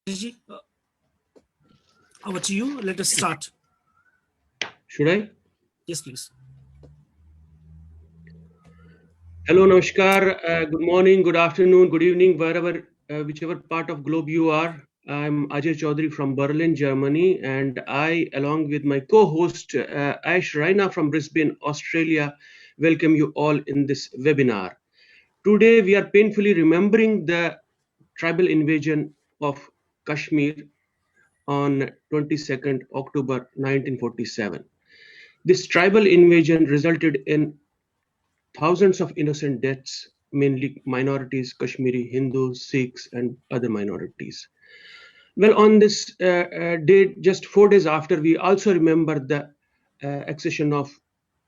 Gigi, over to you. Let us start. Should I? Yes, please. Hello, Namaskar. Good morning, good afternoon, good evening, whichever part of globe you are. I'm Ajay Chaudhary from Berlin, Germany, and I, along with my co-host Ash Raina from Brisbane, Australia, welcome you all in this webinar. Today, we are painfully remembering the tribal invasion of Kashmir on 22nd October 1947. This tribal invasion resulted in thousands of innocent deaths, mainly minorities, Kashmiri, Hindus, Sikhs, and other minorities. Well, on this date, just 4 days after, we also remember the accession of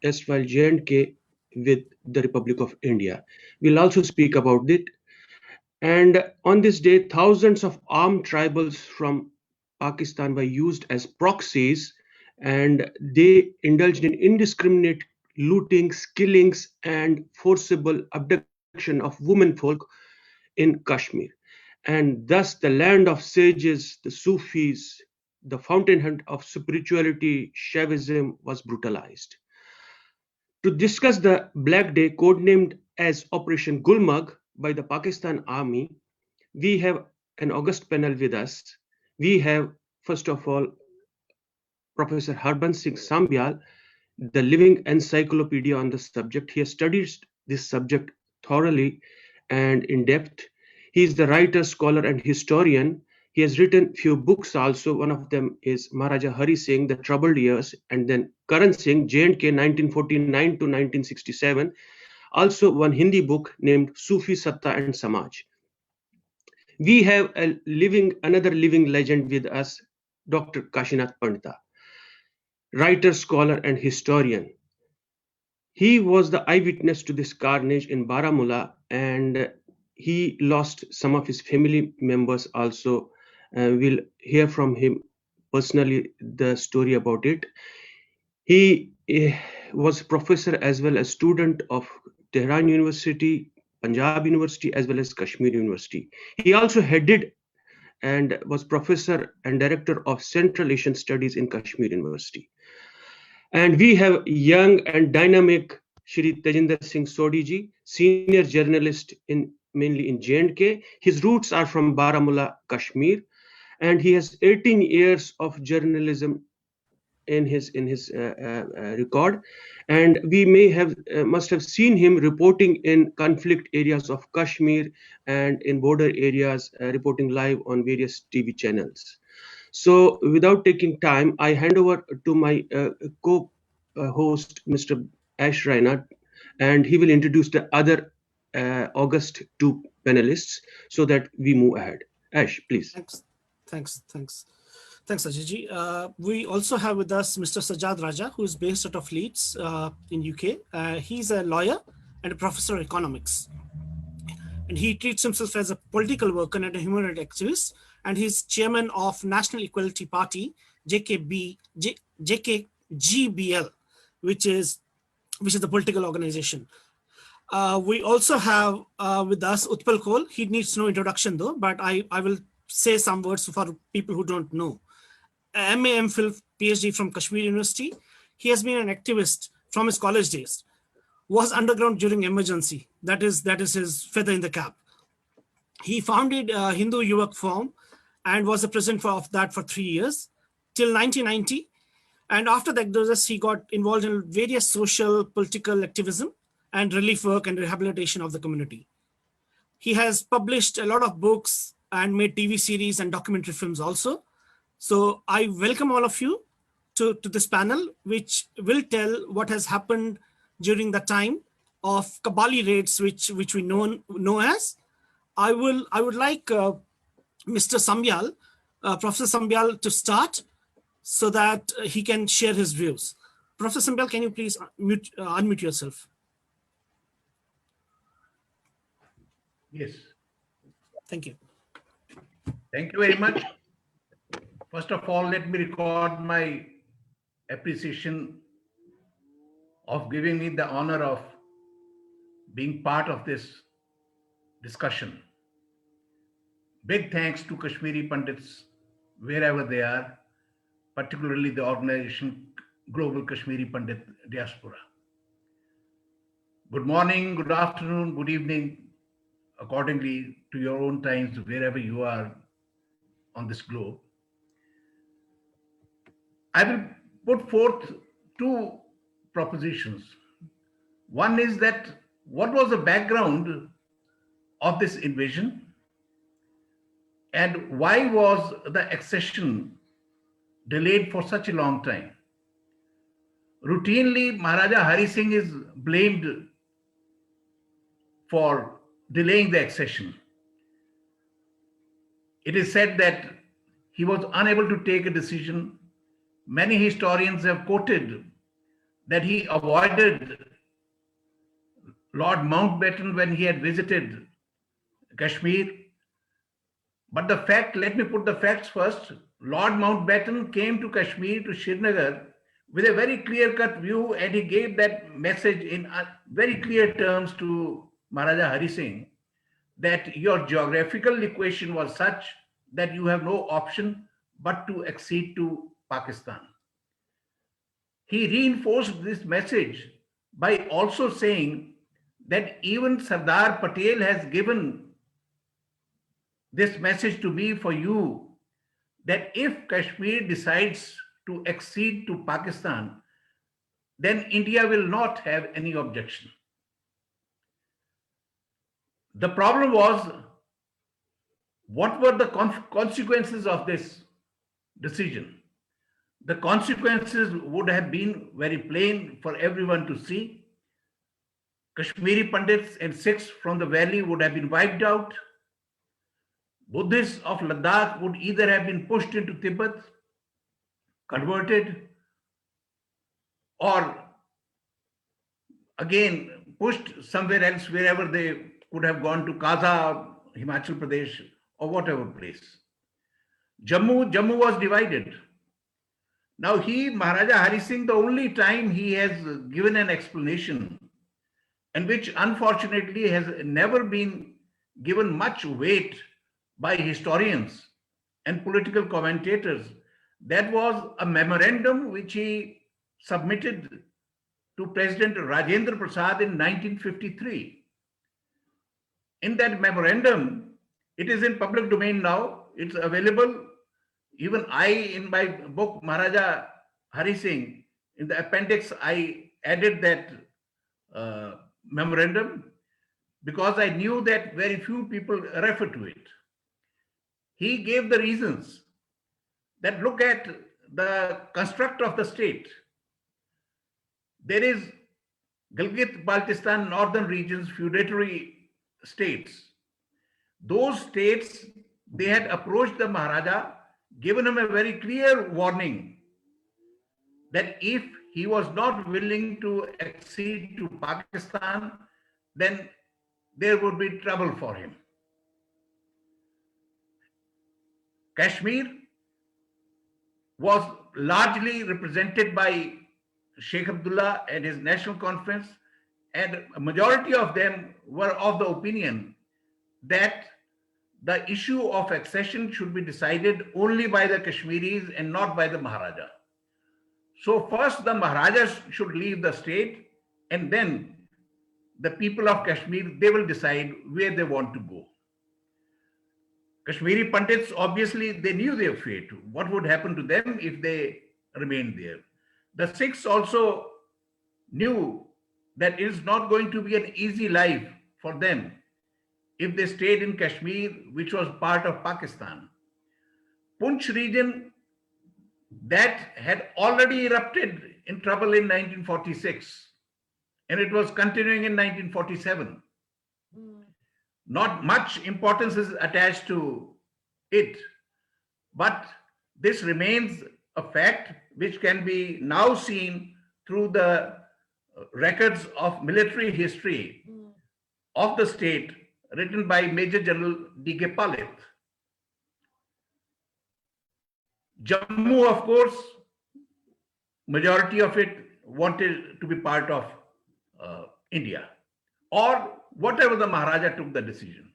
erstwhile J&K with the Republic of India. We'll also speak about it. And on this day, thousands of armed tribals from Pakistan were used as proxies, and they indulged in indiscriminate looting, killings, and forcible abduction of women folk in Kashmir. And thus, the land of sages, the Sufis, the fountainhead of spirituality, Shaivism, was brutalized. To discuss the Black Day, codenamed as Operation Gulmarg by the Pakistan Army, we have an august panel with us. We have, first of all, Professor Harbans Singh Sambyal, the living encyclopedia on the subject. He has studied this subject thoroughly and in depth. He is the writer, scholar, and historian. He has written few books also. One of them is Maharaja Hari Singh, The Troubled Years, and then Karan Singh, J&K 1949 to 1967. Also one Hindi book named Sufi Satta and Samaj. We have another living legend with us, Dr. Kashinath Pandita, writer, scholar, and historian. He was the eyewitness to this carnage in Baramulla, and he lost some of his family members also. We'll hear from him personally the story about it. He was professor as well as student of Tehran University, Punjab University, as well as Kashmir University. He also headed and was professor and director of Central Asian Studies in Kashmir University. And we have young and dynamic Shri Tejinder Singh Sodhi ji, senior journalist mainly in J&K. His roots are from Baramulla, Kashmir, and he has 18 years of journalism in his record, and we must have seen him reporting in conflict areas of Kashmir and in border areas, reporting live on various TV channels. So without taking time, I hand over to my co-host, Mr. Ash Raina, and he will introduce the other August 2 panelists so that we move ahead. Ash, please. Thanks, Ajay. We also have with us Mr. Sajjad Raja, who is based out of Leeds in UK. He's a lawyer and a professor of economics. And he treats himself as a political worker and a human rights activist. And he's chairman of National Equality Party, JKGBL, which is the political organization. We also have with us Utpal Kohl. He needs no introduction though, but I will say some words for people who don't know. MA, MPhil, PhD from Kashmir University. He has been an activist from his college days. Was underground during emergency. That is his feather in the cap. He founded Hindu Yuvak Forum and was the president of that for 3 years till 1990. And after the exodus, he got involved in various social, political activism and relief work and rehabilitation of the community. He has published a lot of books and made TV series and documentary films also. So I welcome all of you to this panel, which will tell what has happened during the time of Kabali raids, which we know as. I would like Mr. Sambyal, Professor Sambyal, to start so that he can share his views. Professor Sambyal, can you please unmute yourself? Yes. Thank you. Thank you very much. First of all, let me record my appreciation of giving me the honor of being part of this discussion. Big thanks to Kashmiri Pandits, wherever they are, particularly the organization Global Kashmiri Pandit Diaspora. Good morning, good afternoon, good evening, accordingly to your own times, wherever you are on this globe. I will put forth two propositions. One is that what was the background of this invasion and why was the accession delayed for such a long time? Routinely, Maharaja Hari Singh is blamed for delaying the accession. It is said that he was unable to take a decision. Many historians have quoted that he avoided Lord Mountbatten when he had visited Kashmir. But the fact, let me put the facts first. Lord Mountbatten came to Kashmir, to Srinagar, with a very clear-cut view, and he gave that message in very clear terms to Maharaja Hari Singh, that your geographical equation was such that you have no option but to accede to Pakistan. He reinforced this message by also saying that even Sardar Patel has given this message to me for you, that if Kashmir decides to accede to Pakistan, then India will not have any objection. The problem was, what were the consequences of this decision? The consequences would have been very plain for everyone to see. Kashmiri Pandits and Sikhs from the valley would have been wiped out. Buddhists of Ladakh would either have been pushed into Tibet, converted, or again pushed somewhere else, wherever they could have gone to Kaza, Himachal Pradesh, or whatever place. Jammu was divided. Now Maharaja Hari Singh, the only time he has given an explanation, and which unfortunately has never been given much weight by historians and political commentators, that was a memorandum which he submitted to President Rajendra Prasad in 1953. In that memorandum, it is in public domain now, it's available. Even I, in my book, Maharaja Hari Singh, in the appendix, I added that memorandum because I knew that very few people refer to it. He gave the reasons that look at the construct of the state. There is Gilgit-Baltistan northern regions, feudatory states. Those states, they had approached the Maharaja, given him a very clear warning that if he was not willing to accede to Pakistan, then there would be trouble for him. Kashmir was largely represented by Sheikh Abdullah and his national conference, and a majority of them were of the opinion that the issue of accession should be decided only by the Kashmiris and not by the Maharaja. So first the Maharajas should leave the state, and then the people of Kashmir, they will decide where they want to go. Kashmiri Pandits, obviously, they knew their fate. What would happen to them if they remained there? The Sikhs also knew that it is not going to be an easy life for them if they stayed in Kashmir, which was part of Pakistan. Punch region, that had already erupted in trouble in 1946, and it was continuing in 1947. Not much importance is attached to it, but this remains a fact which can be now seen through the records of military history of the state written by Major General D.K. Palit. Jammu, of course, majority of it wanted to be part of India, or whatever the Maharaja took the decision.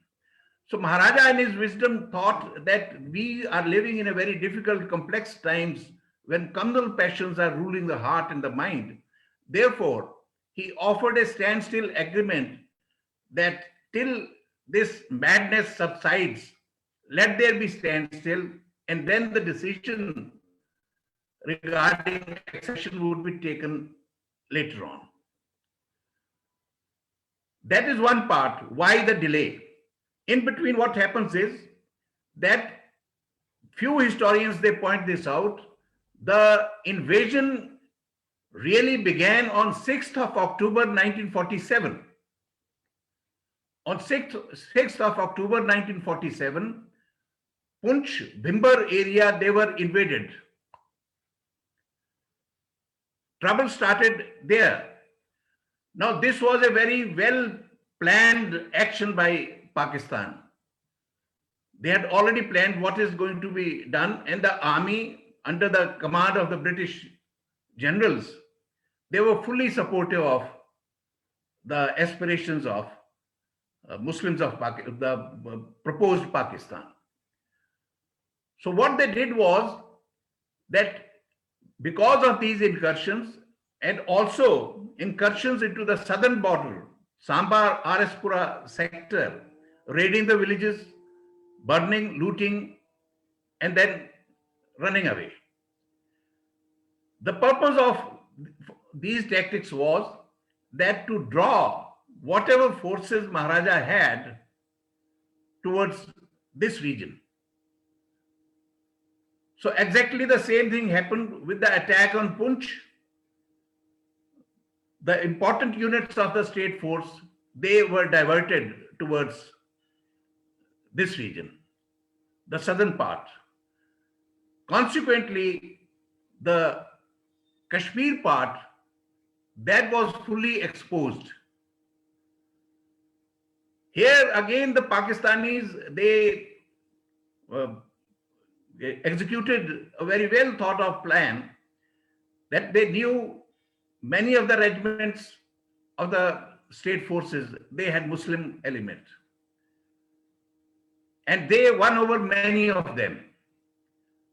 So Maharaja in his wisdom thought that we are living in a very difficult, complex times when communal passions are ruling the heart and the mind. Therefore, he offered a standstill agreement that till this madness subsides, let there be standstill, and then the decision regarding accession would be taken later on. That is one part. Why the delay? In between, what happens is that few historians, they point this out. The invasion really began on 6th of October 1947. On 6th of October 1947, Punch, Bhimber area, they were invaded. Trouble started there. Now, this was a very well planned action by Pakistan. They had already planned what is going to be done, and the army, under the command of the British generals, they were fully supportive of the aspirations of Muslims of the proposed Pakistan. So what they did was that because of these incursions and also incursions into the southern border, Sambar, Araspura sector, raiding the villages, burning, looting, and then running away. The purpose of these tactics was that to draw whatever forces Maharaja had towards this region. So exactly the same thing happened with the attack on Punch. The important units of the state force, they were diverted towards this region, the southern part. Consequently, the Kashmir part, that was fully exposed. Here again, the Pakistanis, they executed a very well thought of plan that they knew many of the regiments of the state forces, they had Muslim element. And they won over many of them,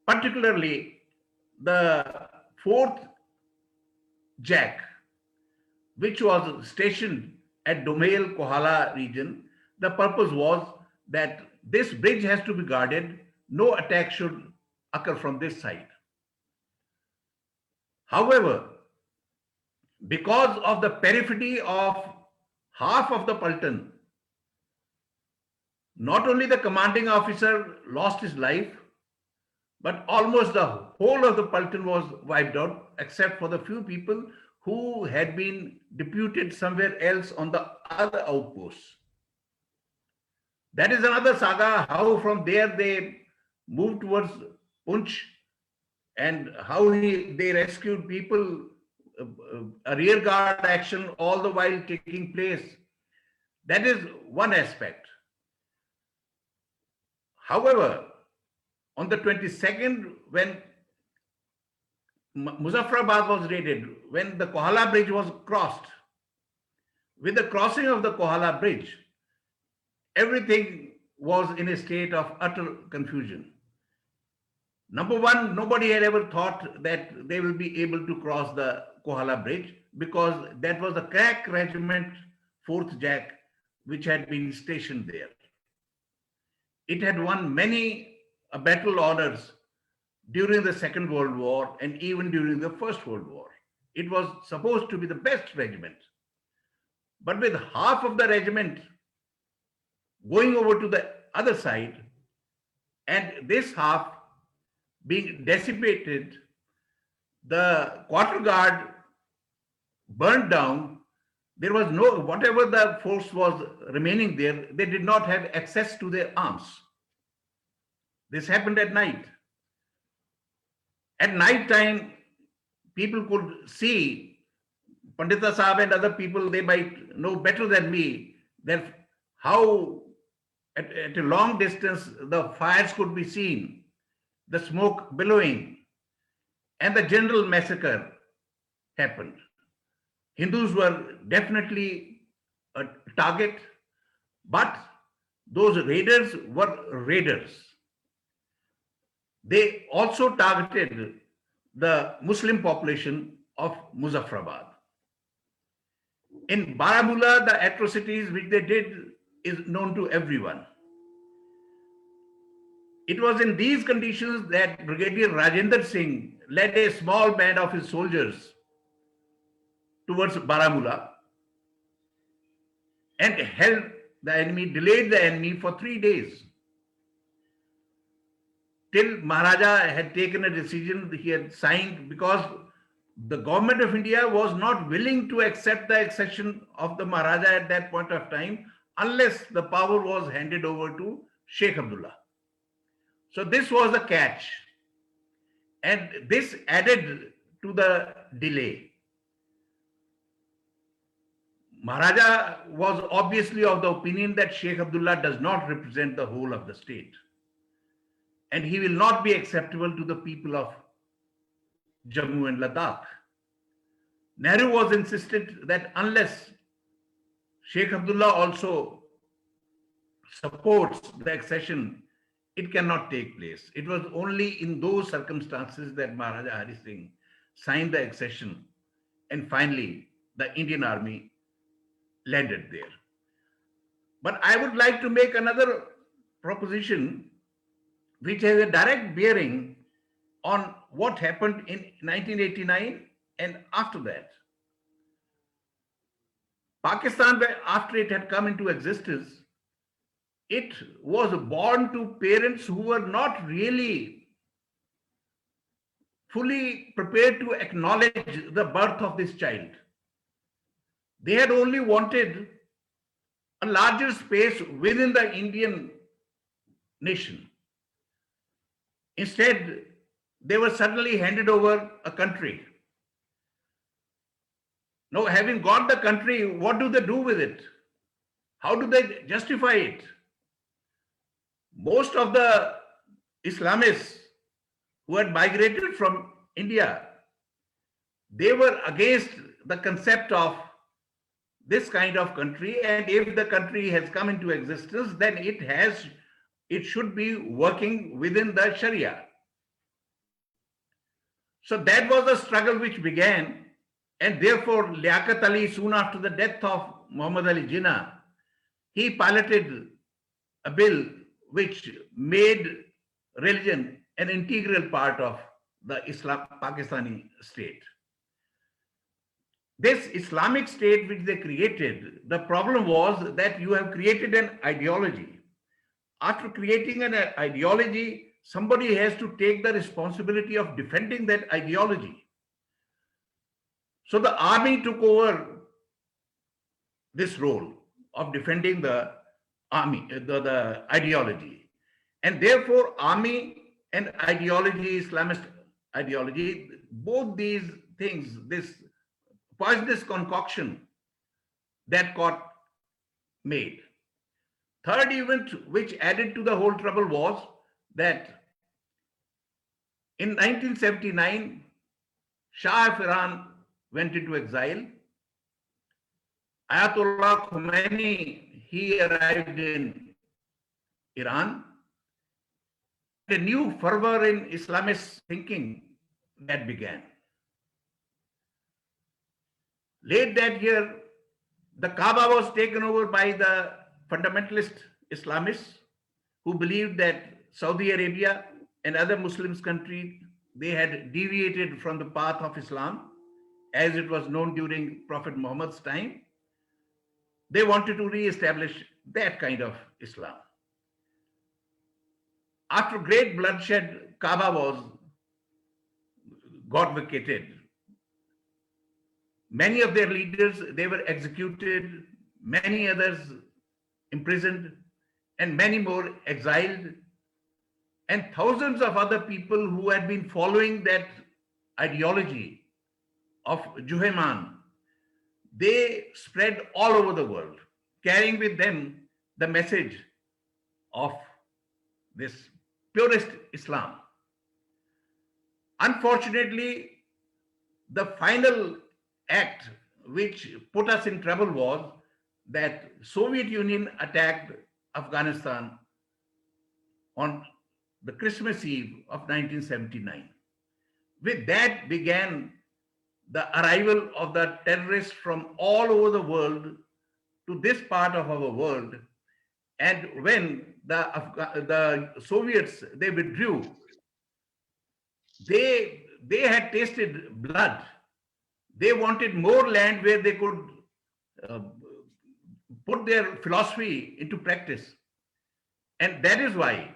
particularly the 4th Jack, which was stationed at Domail Kohala region. The purpose was that this bridge has to be guarded. No attack should occur from this side. However, because of the periphery of half of the Paltan, not only the commanding officer lost his life, but almost the whole of the Paltan was wiped out, except for the few people who had been deputed somewhere else on the other outposts. That is another saga, how from there they moved towards Punch and how they rescued people, a rear guard action all the while taking place. That is one aspect. However, on the 22nd, when Muzaffarabad was raided, when the Kohala bridge was crossed, with the crossing of the Kohala bridge, everything was in a state of utter confusion. Number one, nobody had ever thought that they will be able to cross the Kohala bridge because that was the crack regiment, 4th Jack, which had been stationed there. It had won many battle honors during the Second World War and even during the First World War. It was supposed to be the best regiment. But with half of the regiment going over to the other side and this half being dissipated, the quarter guard burned down. There was no, whatever the force was remaining there, they did not have access to their arms. This happened at night. At night time, people could see, Pandita Sahab and other people, they might know better than me, that how at a long distance the fires could be seen, the smoke billowing, and the general massacre happened. Hindus were definitely a target, but those raiders were raiders. They also targeted the Muslim population of Muzaffarabad. In Baramulla, the atrocities which they did is known to everyone. It was in these conditions that Brigadier Rajendra Singh led a small band of his soldiers towards Baramulla and held the enemy, delayed the enemy for 3 days. Till Maharaja had taken a decision, he had signed, because the government of India was not willing to accept the accession of the Maharaja at that point of time unless the power was handed over to Sheikh Abdullah. So this was the catch, and this added to the delay. Maharaja was obviously of the opinion that Sheikh Abdullah does not represent the whole of the state, and he will not be acceptable to the people of Jammu and Ladakh. Nehru was insistent that unless Sheikh Abdullah also supports the accession, it cannot take place. It was only in those circumstances that Maharaja Hari Singh signed the accession, and finally the Indian army landed there. But I would like to make another proposition which has a direct bearing on what happened in 1989 and after that. Pakistan, after it had come into existence, it was born to parents who were not really fully prepared to acknowledge the birth of this child. They had only wanted a larger space within the Indian nation. Instead, they were suddenly handed over a country. Now, having got the country, what do they do with it? How do they justify it? Most of the Islamists who had migrated from India, they were against the concept of this kind of country, and if the country has come into existence, then it should be working within the Sharia. So that was the struggle which began, and therefore Liaquat Ali, soon after the death of Muhammad Ali Jinnah, he piloted a bill which made religion an integral part of the Pakistani state. This Islamic state which they created, the problem was that you have created an ideology. After creating an ideology, somebody has to take the responsibility of defending that ideology. So the army took over this role of defending the army, the ideology. And therefore, army and ideology, Islamist ideology, both these things, this poisonous concoction that got made. Third event which added to the whole trouble was that in 1979, Shah of Iran went into exile. Ayatollah Khomeini, he arrived in Iran. A new fervor in Islamist thinking that began. Late that year, the Kaaba was taken over by the fundamentalist Islamists who believed that Saudi Arabia and other Muslim countries, they had deviated from the path of Islam as it was known during Prophet Muhammad's time. They wanted to re-establish that kind of Islam. After great bloodshed, Kaaba got vacated. Many of their leaders, they were executed, many others imprisoned, and many more exiled. And thousands of other people who had been following that ideology of Juhayman, they spread all over the world, carrying with them the message of this purest Islam. Unfortunately, the final act which put us in trouble was that Soviet Union attacked Afghanistan on the Christmas Eve of 1979. With that began the arrival of the terrorists from all over the world to this part of our world. And when the Soviets, they withdrew, they had tasted blood. They wanted more land where they could uh, put their philosophy into practice. And that is why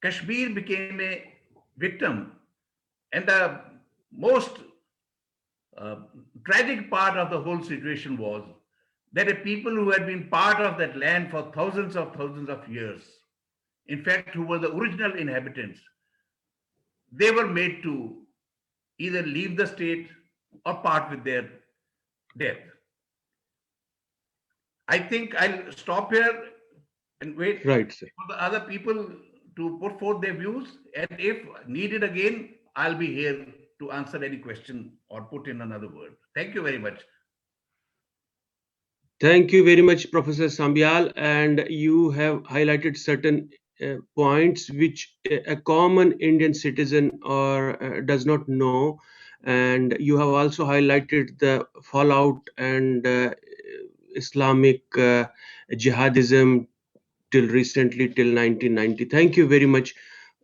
Kashmir became a victim. And the most uh, tragic part of the whole situation was that a people who had been part of that land for thousands of years, in fact, who were the original inhabitants, they were made to either leave the state or part with their death. I think I'll stop here and wait Right, sir. for the other people to put forth their views. And if needed again, I'll be here to answer any question or put in another word. Thank you very much. Thank you very much, Professor Sambyal. And you have highlighted certain points which a common Indian citizen or does not know. And you have also highlighted the fallout and Islamic jihadism till recently, till 1990. Thank you very much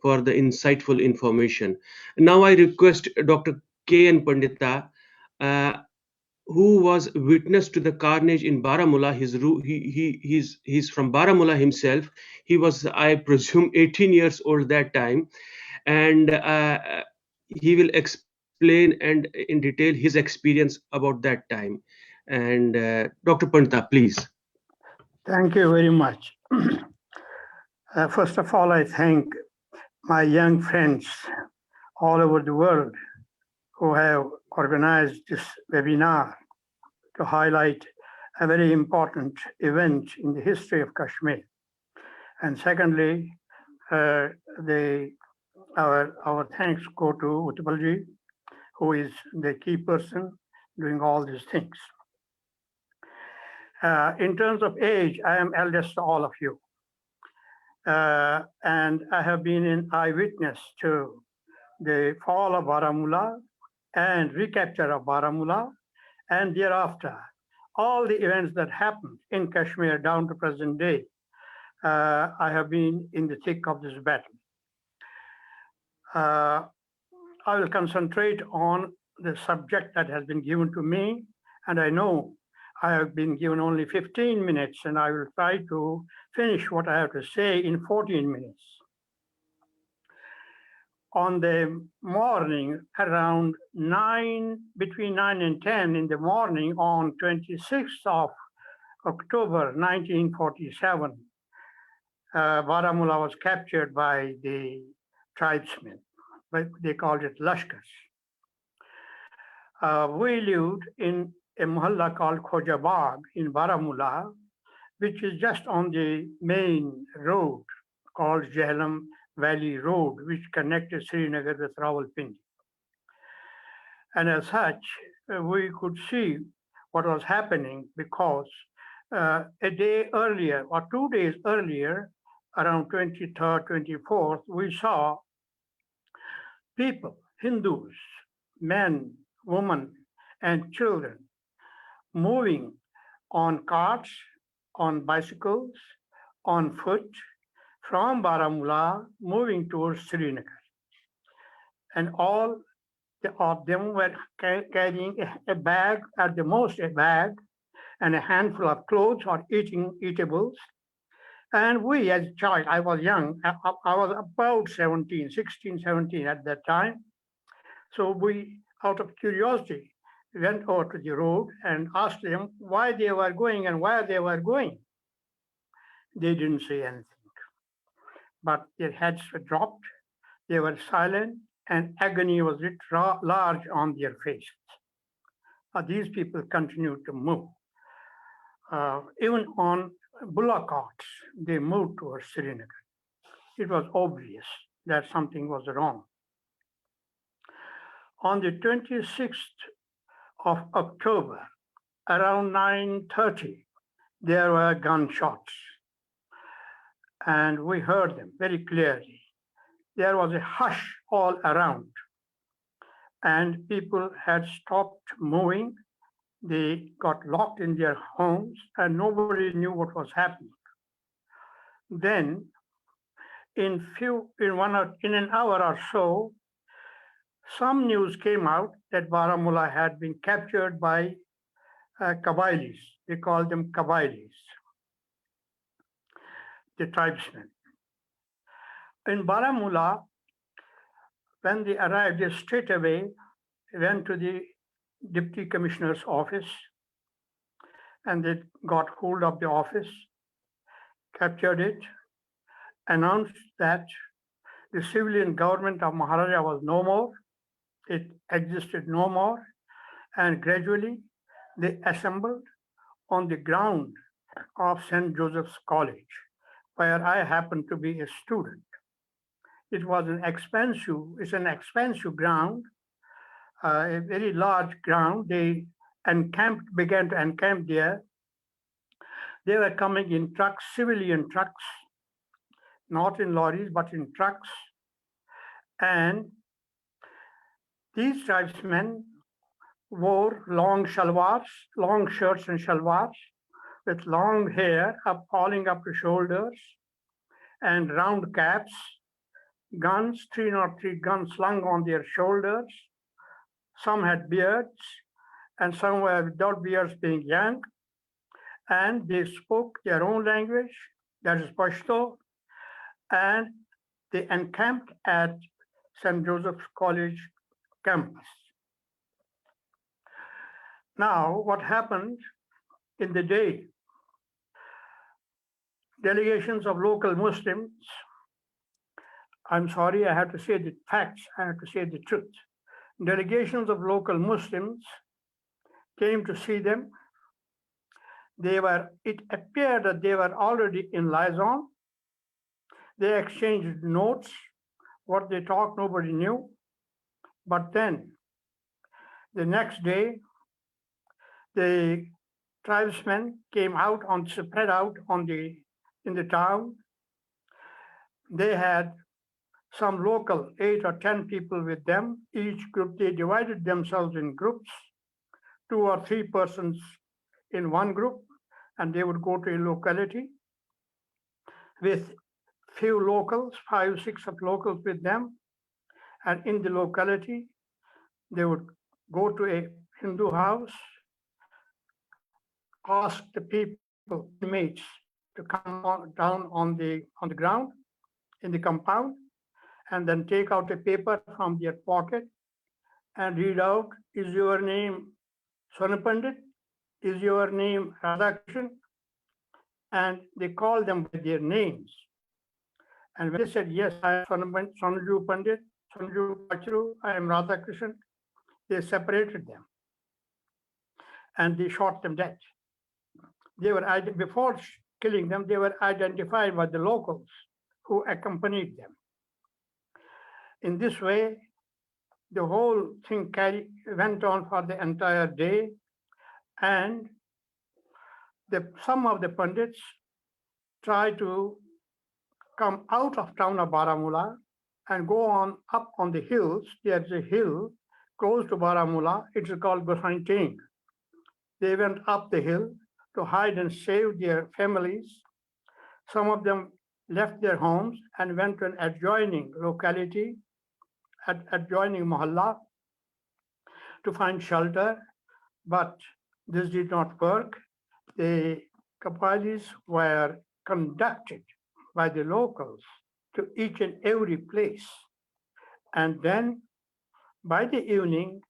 for the insightful information. Now I request Dr. K.N. Pandita, uh, who was witness to the carnage in Baramulla. He's from Baramulla himself. He was, I presume, 18 years old that time, and he will explain and in detail his experience about that time. And Dr. Pandita, please. Thank you very much. First of all, I thank my young friends all over the world who have organized this webinar to highlight a very important event in the history of Kashmir. And secondly, our thanks go to Utpalji, who is the key person doing all these things. In terms of age, I am eldest to all of you. And I have been an eyewitness to the fall of Baramulla and recapture of Baramulla, and thereafter, all the events that happened in Kashmir down to present day. I have been in the thick of this battle. I will concentrate on the subject that has been given to me, and I know I have been given only 15 minutes, and I will try to finish what I have to say in 14 minutes. On the morning around between 9 and 10 in the morning on 26th of October 1947, Baramulla was captured by the tribesmen, but they called it Lashkars. We lived in a mohalla called Khojabag in Baramulla, which is just on the main road called Jhelum Valley Road, which connected Srinagar with Rawalpindi. And as such, we could see what was happening because a day earlier or 2 days earlier, around 23rd, 24th, we saw people, Hindus, men, women, and children moving on carts, on bicycles, on foot from Baramulla moving towards Srinagar. And all of them were carrying a bag, at the most a bag, and a handful of clothes or eatables. And we, as a child, I was young, I was about 16, 17 at that time. So we, out of curiosity, went over to the road and asked them why they were going and where they were going. They didn't say anything, but their heads were dropped, they were silent, and agony was writ large on their faces. These people continued to move. Even on bullock carts, they moved towards Srinagar. It was obvious that something was wrong. On the 26th of October, around 9:30, there were gunshots. and we heard them very clearly. There was a hush all around, and people had stopped moving. They got locked in their homes, and nobody knew what was happening. Then, in an hour or so, some news came out that Baramulla had been captured by Kabylis. They called them Kabylis, the tribesmen. In Baramulla, when they arrived, they straight away went to the deputy commissioner's office, and they got hold of the office, captured it, announced that the civilian government of Maharaja was no more, it existed no more, and gradually they assembled on the ground of St. Joseph's College, where I happened to be a student. It's an expensive ground, a very large ground. They began to encamp there. They were coming in trucks, civilian trucks, not in lorries, but in trucks. And these tribesmen wore long shalwars, long shirts and shalwars, with long hair falling up to shoulders, and round caps, guns, 303 guns slung on their shoulders. Some had beards, and some were without beards, being young. And they spoke their own language, that is Pashto, and they encamped at St. Joseph's College campus. Now, what happened in the day? Delegations of local Muslims, I'm sorry, I have to say the facts, I have to say the truth. Delegations of local Muslims came to see them. It appeared that they were already in liaison. They exchanged notes. What they talked, nobody knew. But then, the next day, the tribesmen came out spread out in the town. They had some local 8 or 10 people with them. Each group, they divided themselves in groups, 2 or 3 persons in one group, and they would go to a locality with few locals, 5, 6 of locals with them. And in the locality, they would go to a Hindu house, ask the people, inmates, to come down on the ground in the compound, and then take out a paper from their pocket and read out, is your name Sonapandit? Is your name Radhakrishnan? And they call them by their names. And when they said, yes, I am Sonaju Pandit, Sonaju Pacharu, I am Radhakrishnan, they separated them and they shot them dead. Before killing them, they were identified by the locals who accompanied them. In this way, the whole thing went on for the entire day, and some of the Pandits tried to come out of town of Baramulla and go on up on the hills. There's a hill close to Baramulla. It's called Gosai Ting. They went up the hill to hide and save their families. Some of them left their homes and went to an adjoining locality, adjoining Mohalla, to find shelter, but this did not work. The Kabylis were conducted by the locals to each and every place. And then by the evening,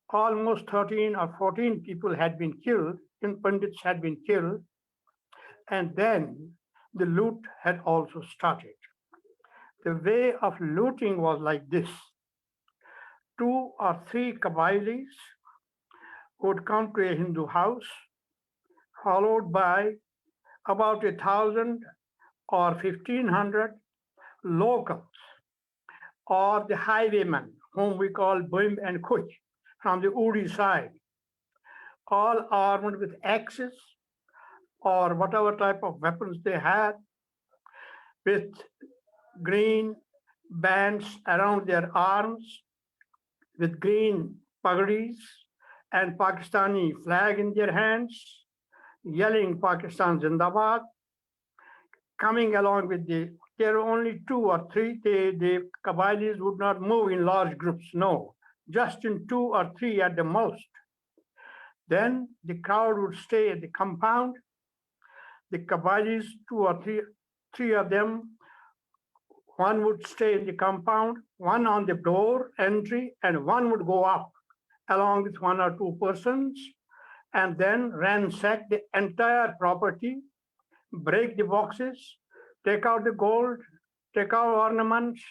almost 13 or 14 people had been killed, and Pandits had been killed. And then the loot had also started. The way of looting was like this. 2 or 3 Kabylis would come to a Hindu house, followed by about 1,000 or 1,500 locals, or the highwaymen, whom we call Bim and Kuch, from the Uri side, all armed with axes or whatever type of weapons they had. with green bands around their arms, with green pagdis and Pakistani flag in their hands, yelling Pakistan Zindabad, coming along with there were only 2 or 3, the Kabylis would not move in large groups, no, just in 2 or 3 at the most. Then the crowd would stay at the compound. The Kabylis, 2 or 3 of them, one would stay in the compound, one on the door entry, and one would go up along with 1 or 2 persons, and then ransack the entire property, break the boxes, take out the gold, take out ornaments,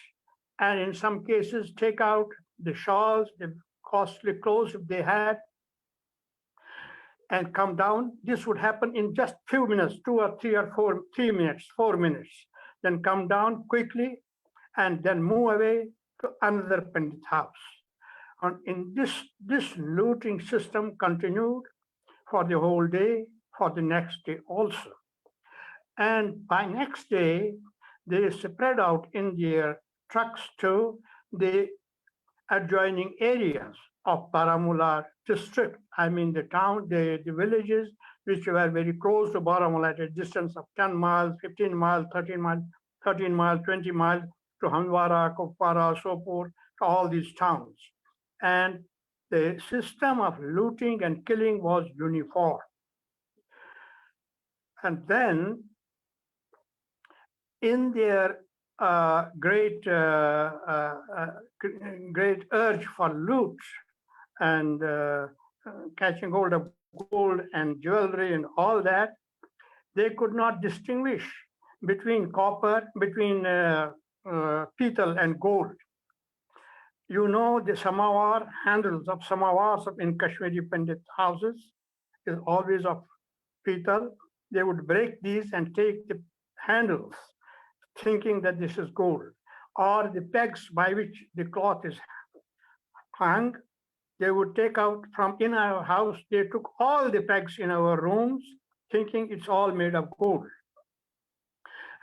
and in some cases take out the shawls, the costly clothes if they had, and come down. This would happen in just few minutes, 2 or 3 or 4, 3 minutes, 4 minutes. Then come down quickly and then move away to another Pandit house. And in this looting system continued for the whole day, for the next day also. And by next day, they spread out in their trucks to the adjoining areas of Baramulla district. I mean the town, the villages which were very close to Baramulla at a distance of 10 miles, 15 miles, 13 miles, 20 miles to Handwara, Kupwara, Sopur, to all these towns. And the system of looting and killing was uniform. And then in their great urge for loot and catching hold of gold and jewelry and all that, they could not distinguish between petal and gold. You know, the samovar handles of samavars in Kashmiri Pandit houses is always of petal. They would break these and take the handles, thinking that this is gold, or the pegs by which the cloth is hung. They would take out from in our house. They took all the pegs in our rooms, thinking it's all made of gold.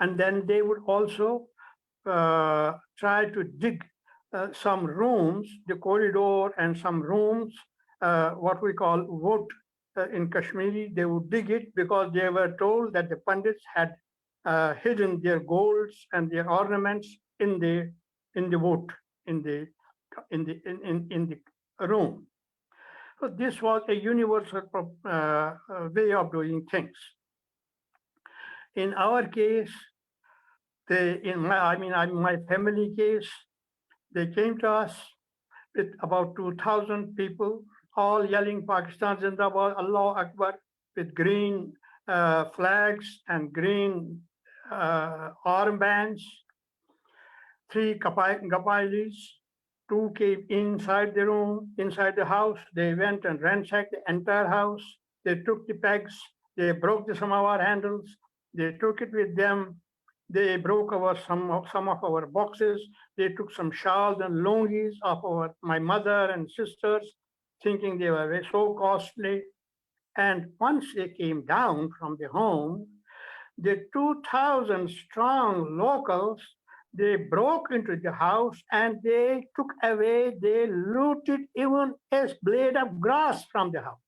And then they would also try to dig some rooms, the corridor and some rooms, what we call wood in Kashmiri. They would dig it because they were told that the Pandits had hidden their golds and their ornaments in the wood, in the room. So this was a universal way of doing things. In our case, in my family case, they came to us with about 2,000 people, all yelling Pakistan Zindabad, Allahu Akbar, with green flags and green armbands. 3 Kabylis, 2 came inside the room, inside the house. They went and ransacked the entire house. They took the pegs, they broke the samovar handles, they took it with them. They broke some of our boxes. They took some shawls and lungis of my mother and sisters, thinking they were so costly. And once they came down from the home, the 2,000 strong locals, they broke into the house and they took away, they looted even a blade of grass from the house.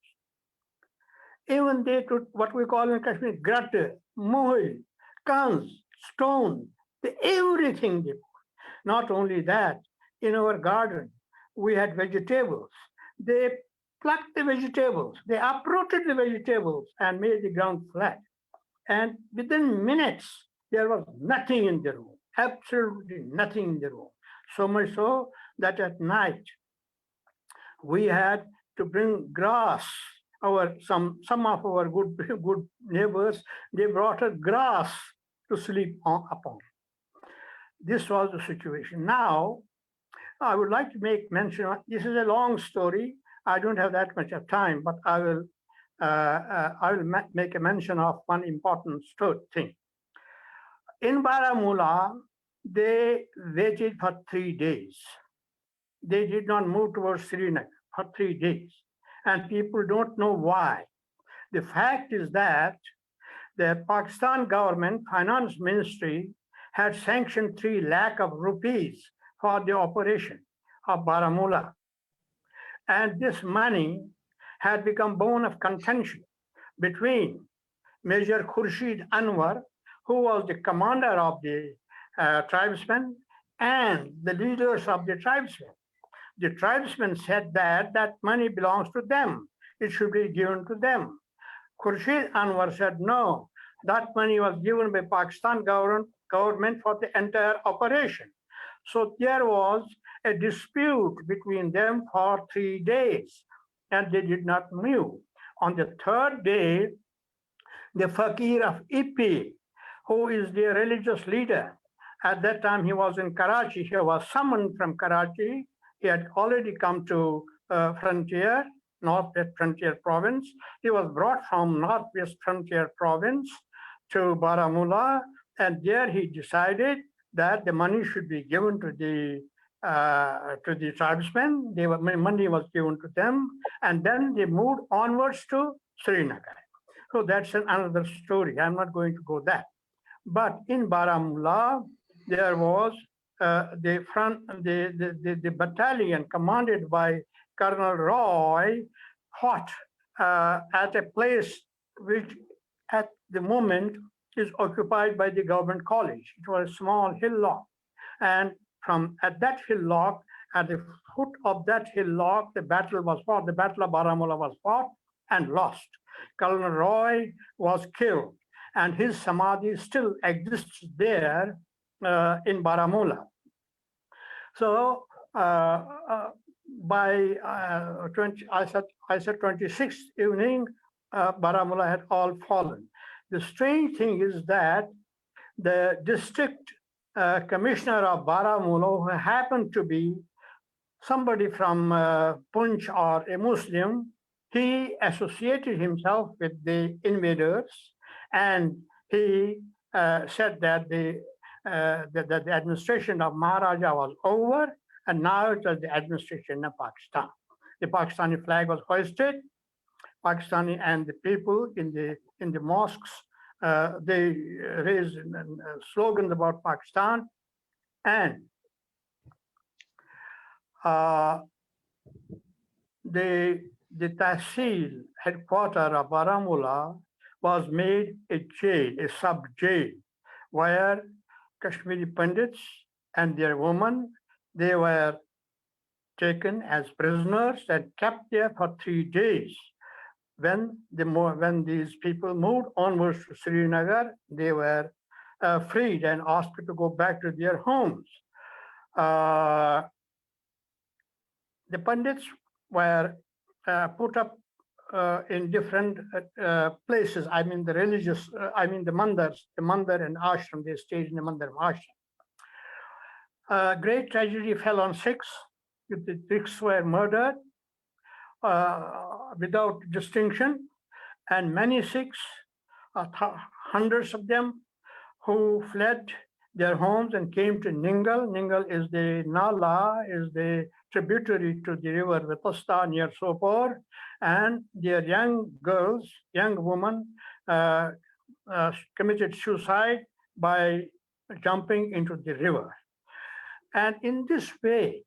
Even they took what we call in Kashmir, gratte, mohil, kans, stone, everything they put. Not only that, in our garden, we had vegetables. They plucked the vegetables, they uprooted the vegetables and made the ground flat. And within minutes, there was nothing in the room, absolutely nothing in the room. So much so that at night, we had to bring grass. Some of our good neighbors, they brought us grass to sleep upon. This was the situation. Now, I would like to make mention, this is a long story. I don't have that much of time, but I will make a mention of one important thing. In Baramulla, they waited for 3 days. They did not move towards Srinagar for 3 days. And people don't know why. The fact is that the Pakistan government finance ministry had sanctioned 3 lakh of rupees for the operation of Baramulla. And this money had become bone of contention between Major Khurshid Anwar, who was the commander of the tribesmen, and the leaders of the tribesmen. The tribesmen said that that money belongs to them. It should be given to them. Khurshid Anwar said, no, that money was given by Pakistan government for the entire operation. So there was a dispute between them for 3 days, and they did not move. On the 3rd day, the Fakir of Ipi, who is the religious leader, at that time he was in Karachi, he was summoned from Karachi. He had already come to frontier, Northwest Frontier Province. He was brought from Northwest Frontier Province to Baramulla, and there he decided that the money should be given to the tribesmen. Money was given to them, and then they moved onwards to Srinagar. So that's another story. I'm not going to go that. But in Baramulla, there was the battalion commanded by Colonel Roy fought at a place which at the moment is occupied by the government college. It was a small hillock. And from at that hillock, at the foot of that hillock, the battle was fought. The Battle of Baramulla was fought and lost. Colonel Roy was killed, and his samadhi still exists there in Baramulla. So by 26th evening, Baramulla had all fallen. The strange thing is that the district commissioner of Baramulla, who happened to be somebody from Punch or a Muslim, he associated himself with the invaders, and he said that the administration of Maharaja was over, and now it was the administration of Pakistan. The Pakistani flag was hoisted. Pakistani and the people in the mosques, they raised slogans about Pakistan, and the Tahsil headquarters of Baramulla was made a jail, a sub-jail, where Kashmiri Pandits and their women, they were taken as prisoners and kept there for 3 days. When these people moved onwards to Srinagar, they were freed and asked to go back to their homes. The Pandits were put up in different places. I mean, the religious, the mandar and ashram, they stayed in the mandar and ashram. Great tragedy fell on Sikhs. The Sikhs were murdered without distinction, and many Sikhs, hundreds of them, who fled their homes and came to Ningal. Ningal is the Nala, is the tributary to the river Vitasta near Sopor, and their young girls, young women, committed suicide by jumping into the river. And in this way,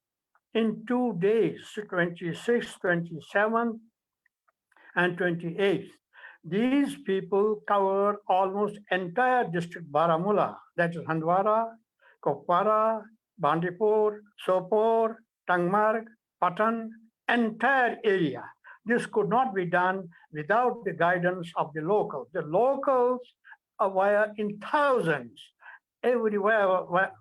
in 2 days, 26th, 27th, and 28th, these people covered almost entire district Baramulla, that is Handwara, Kopara, Bandipur, Sopor, Tangmarg, Patan, entire area. This could not be done without the guidance of the locals. The locals were in thousands everywhere,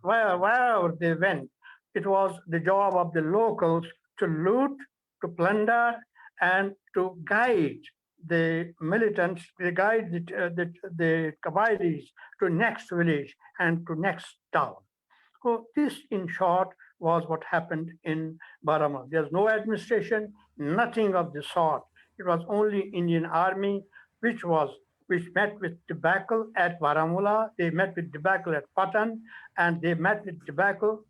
wherever they went. It was the job of the locals to loot, to plunder, and to guide the militants, they guide the Kavairis to next village and to next town. So this, in short, was what happened in Baramulla. There's no administration, nothing of the sort. It was only Indian Army, which met with debacle at Baramulla, they met with debacle at Patan, and they met with debacle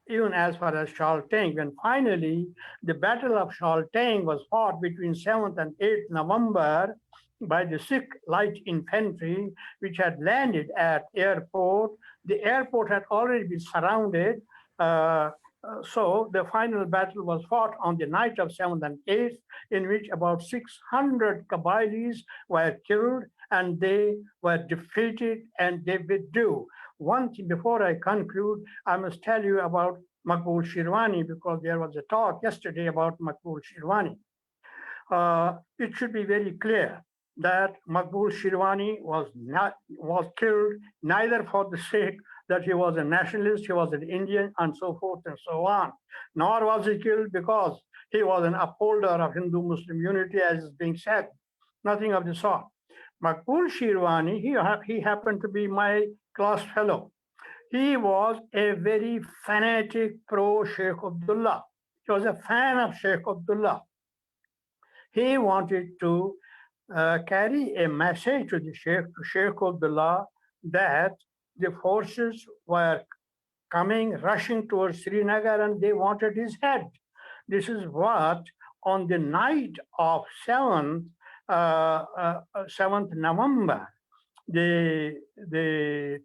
even as far as Shalteng. When finally the Battle of Shalteng was fought between 7th and 8th November by the Sikh light infantry, which had landed at airport. The airport had already been surrounded. So the final battle was fought on the night of 7th and 8th, in which about 600 Kabylis were killed and they were defeated and they withdrew. One thing before I conclude, I must tell you about Maqbool Shirwani, because there was a talk yesterday about Maqbool Shirwani. It should be very clear that Maqbool Shirwani was killed neither for the sake that he was a nationalist, he was an Indian, and so forth and so on, nor was he killed because he was an upholder of Hindu-Muslim unity, as is being said. Nothing of the sort. Maqbool Shirwani, he happened to be my class fellow. He was a very fanatic pro-Sheikh Abdullah. He was a fan of Sheikh Abdullah. He wanted to carry a message to the Sheikh Abdullah, that the forces were coming, rushing towards Srinagar, and they wanted his head. This is what, on the night of 7th November, these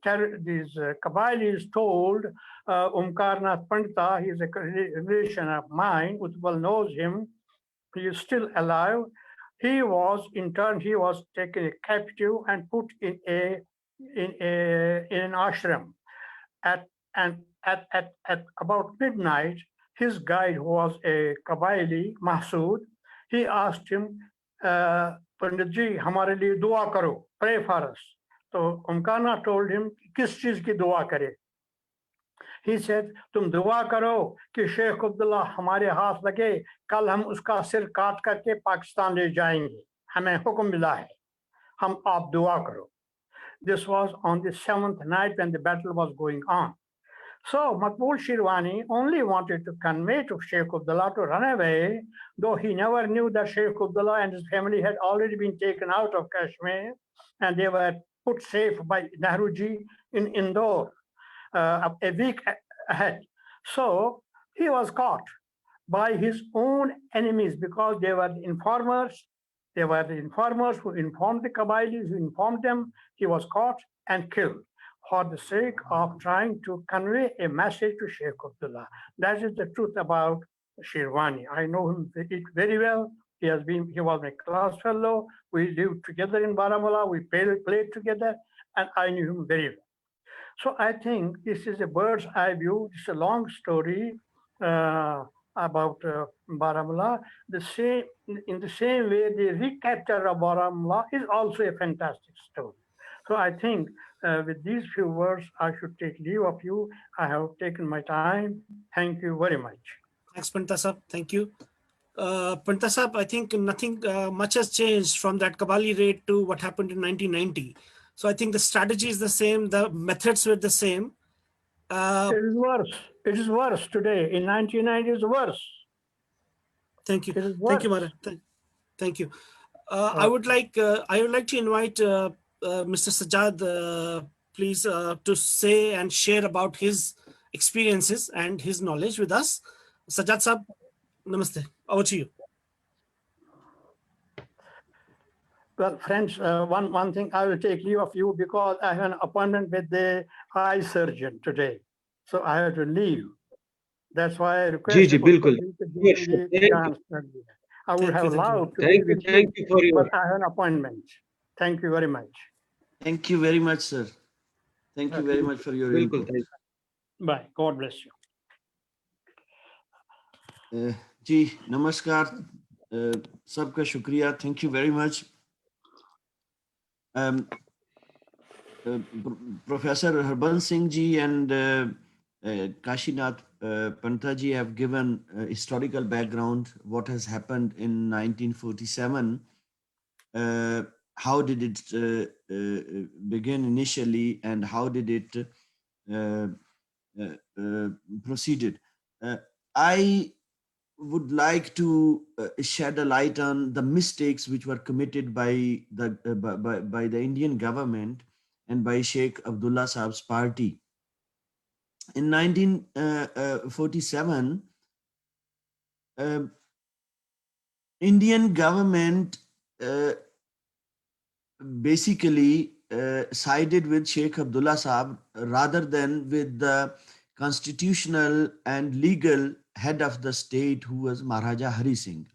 Kabylis told Omkarnath Pandita, he is a relation of mine, Utpal knows him, he is still alive. He was interned, he was taken captive and put in an ashram. At about midnight, his guide, who was a Kabyli, Mahsood, he asked him, Pandit ji, hamare liye dua karo, pray for us. So Omkarnath told him, kis cheez ki dua kare? He said, तुम दुआ करो कि शेख अब्दुल्ला हमारे हाथ लगे, कल हम उसका सिर काट करके पाकिस्तान ले जाएंगे, हमें हुक्म मिला है, हम आप दुआ करो. This was on the 7th night when the battle was going on. So Maqbool Shirwani only wanted to convey to Sheikh Abdullah to run away, though he never knew that Sheikh Abdullah and his family had already been taken out of Kashmir and they were put safe by Nehruji in Indore. A week ahead. So he was caught by his own enemies because they were the informers. They were the informers who informed the Kabylis, who informed them. He was caught and killed for the sake of trying to convey a message to Sheikh Abdullah. That is the truth about Shirwani. I know him very well. He was my class fellow. We lived together in Baramulla. We played together, and I knew him very well. So I think this is a bird's eye view. It's a long story about Baramulla. In the same way, the recapture of Baramulla is also a fantastic story. So I think with these few words, I should take leave of you. I have taken my time. Thank you very much. Thanks, Pandita Sahab. Thank you. Pandita Sahab, I think nothing much has changed from that Kabali raid to what happened in 1990. So I think the strategy is the same, the methods were the same. It is worse. It is worse today. In 1990, it's worse. Thank you. Thank you, Mara. Thank you. I would like to invite Mr. Sajjad, please, to say and share about his experiences and his knowledge with us. Sajjad Sahab, namaste. Over to you. Well, friends, one thing, I will take leave of you because I have an appointment with the eye surgeon today. So I have to leave. That's why I request I would have loved to be with you, but I have an appointment. Thank you very much. Thank you very much, sir. Thank you very much for your input. Bye. God bless you. Ji, namaskar. Sabka shukriya. Thank you very much. Professor Harbans Singh ji and Kashinath Panta ji have given historical background, what has happened in 1947, how did it begin initially, and how did it proceeded. I would like to shed a light on the mistakes which were committed by the Indian government and by Sheikh Abdullah Sahab's party. In 1947, Indian government basically sided with Sheikh Abdullah Saab rather than with the constitutional and legal head of the state, who was Maharaja Hari Singh.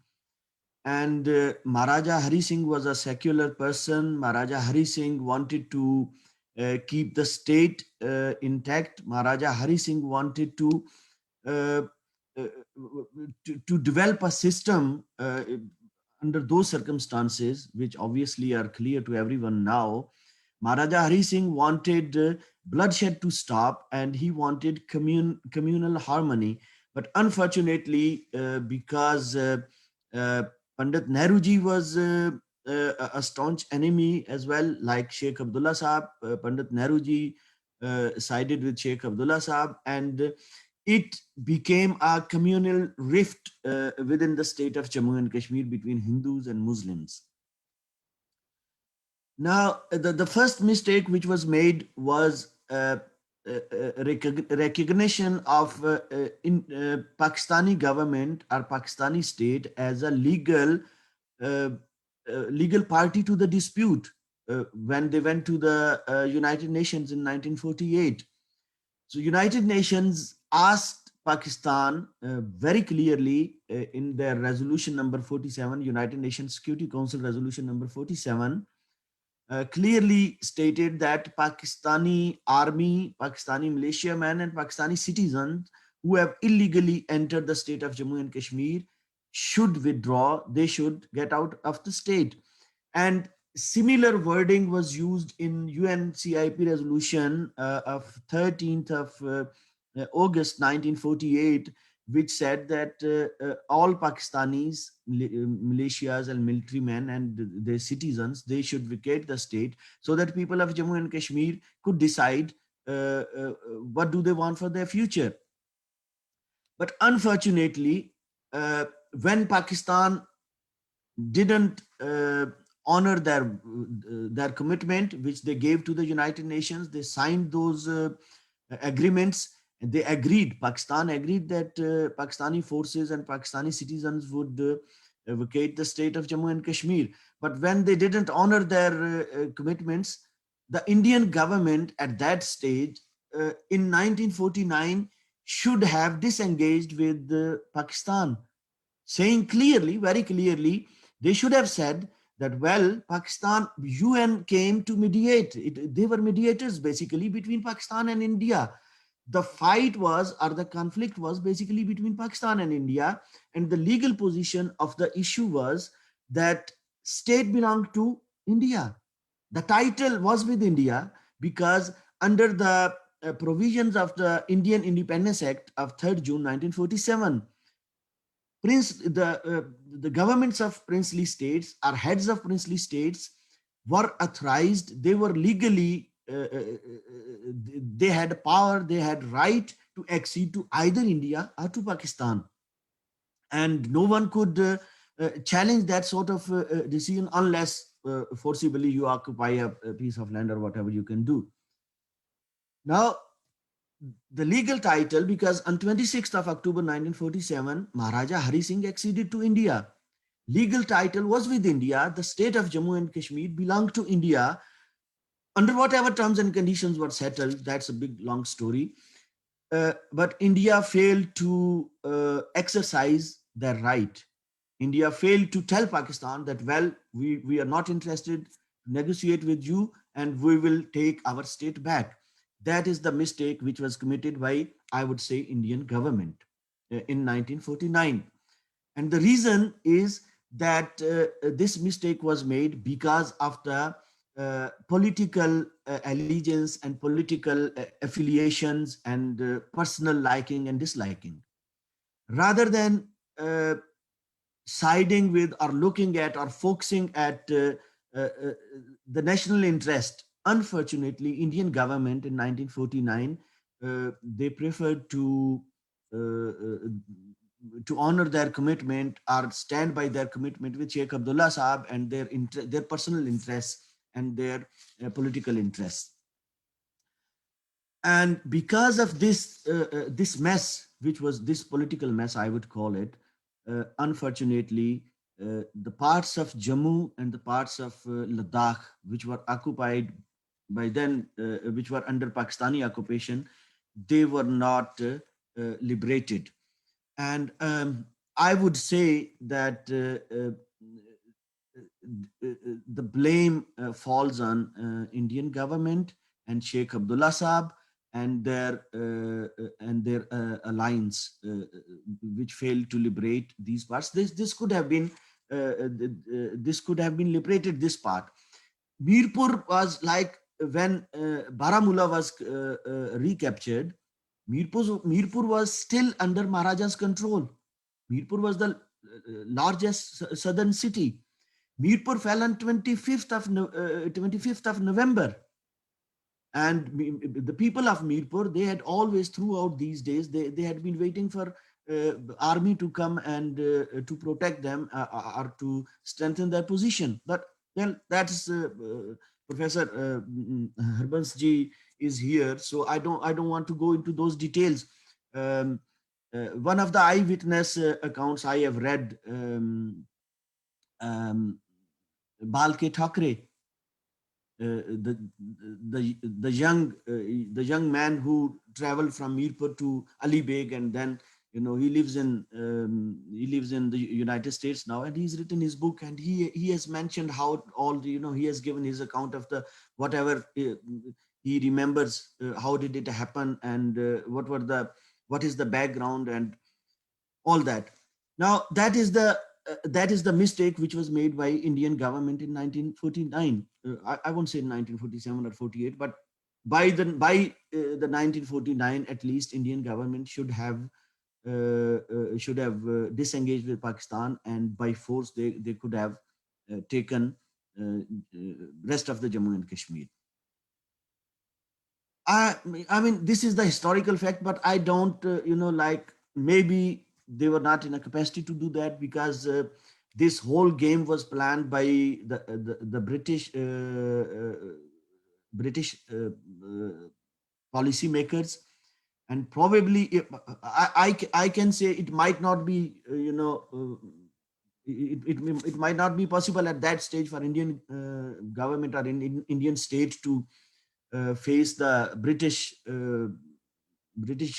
And Maharaja Hari Singh was a secular person. Maharaja Hari Singh wanted to keep the state intact. Maharaja Hari Singh wanted uh, uh, to develop a system under those circumstances, which obviously are clear to everyone now. Maharaja Hari Singh wanted bloodshed to stop, and he wanted communal harmony. But unfortunately, because uh, Pandit Nehruji was a staunch enemy as well, like Sheikh Abdullah Saab, Pandit Nehruji sided with Sheikh Abdullah Saab, and it became a communal rift within the state of Jammu and Kashmir between Hindus and Muslims. Now, the first mistake which was made was recognition of Pakistani government or Pakistani state as a legal party to the dispute when they went to the United Nations in 1948. So United Nations asked Pakistan very clearly in their resolution number 47, United Nations Security Council resolution number 47, clearly stated that Pakistani army, Pakistani militiamen, and Pakistani citizens who have illegally entered the state of Jammu and Kashmir should withdraw. They should get out of the state. And similar wording was used in UNCIP resolution of 13th of August 1948, which said that all Pakistanis, militias and military men and their citizens, they should vacate the state so that people of Jammu and Kashmir could decide what do they want for their future. But unfortunately, when Pakistan didn't honor their commitment which they gave to the United Nations, they signed those agreements. And they agreed, Pakistan agreed that Pakistani forces and Pakistani citizens would vacate the state of Jammu and Kashmir. But when they didn't honor their commitments, the Indian government at that stage in 1949 should have disengaged with Pakistan, saying clearly, very clearly, they should have said that, well, Pakistan, UN came to mediate. They were mediators basically between Pakistan and India. The fight was, or the conflict was basically between Pakistan and India, and the legal position of the issue was that state belonged to India. The title was with India because under the provisions of the Indian Independence Act of 3rd June 1947, the governments of princely states or heads of princely states were authorized, they were legally they had power, they had right to accede to either India or to Pakistan. And no one could challenge that sort of decision unless forcibly you occupy a piece of land or whatever you can do. Now, the legal title, because on 26th of October 1947, Maharaja Hari Singh acceded to India. Legal title was with India. The state of Jammu and Kashmir belonged to India. Under whatever terms and conditions were settled, that's a big long story. But India failed to exercise their right. India failed to tell Pakistan that, well, we are not interested to negotiate with you and we will take our state back. That is the mistake which was committed by, I would say, Indian government in 1949. And the reason is that this mistake was made because of the political allegiance and political affiliations and personal liking and disliking. Rather than siding with or looking at or focusing at the national interest, unfortunately, Indian government in 1949, they preferred to honor their commitment or stand by their commitment with Sheikh Abdullah Saab and their personal interests and their political interests. And because of this mess, which was this political mess, I would call it, unfortunately, the parts of Jammu and the parts of Ladakh, which were occupied by then, which were under Pakistani occupation, they were not liberated. And I would say that the blame falls on Indian government and Sheikh Abdullah Saab and their alliance, which failed to liberate these parts. This could have been liberated. This part, Mirpur was like when Baramulla was recaptured. Mirpur was still under Maharaja's control. Mirpur was the largest southern city. Mirpur fell on 25th of November. And the people of Mirpur, they had always throughout these days, they had been waiting for army to come and to protect them or to strengthen their position. But well, that's Professor Harbansji is here, so I don't want to go into those details. One of the eyewitness accounts I have read, Balke Thakre, the young man who traveled from Mirpur to Ali Beg, and then he lives in the United States now, and he's written his book, and he has mentioned how all he has given his account of the whatever he remembers, how did it happen, and what is the background and all that. Now that is the mistake which was made by Indian government in 1949. I won't say 1947 or 48, but by the 1949 at least, Indian government should have disengaged with Pakistan, and by force they could have taken rest of the Jammu and Kashmir. I mean, this is the historical fact, but I don't, like maybe they were not in a capacity to do that, because this whole game was planned by the British policymakers, and probably I can say it might not be, it might not be possible at that stage for Indian government or Indian state to face the British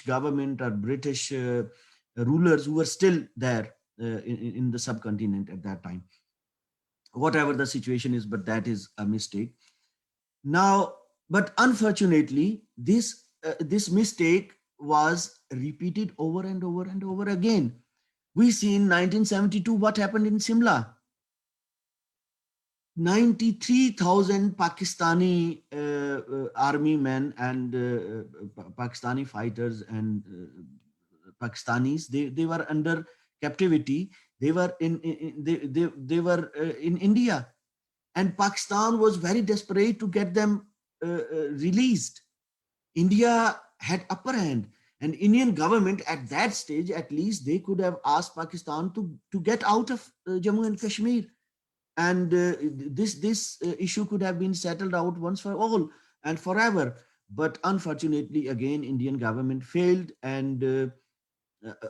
government or British rulers who were still there in the subcontinent at that time. Whatever the situation is, but that is a mistake. Now, but unfortunately, this mistake was repeated over and over and over again. We see in 1972 what happened in Simla. 93,000 Pakistani army men and Pakistani fighters and Pakistanis, they were under captivity. They were in India, and Pakistan was very desperate to get them released. India had upper hand, and Indian government at that stage, at least, they could have asked Pakistan to get out of Jammu and Kashmir. And this issue could have been settled out once for all and forever. But unfortunately, again, Indian government failed. And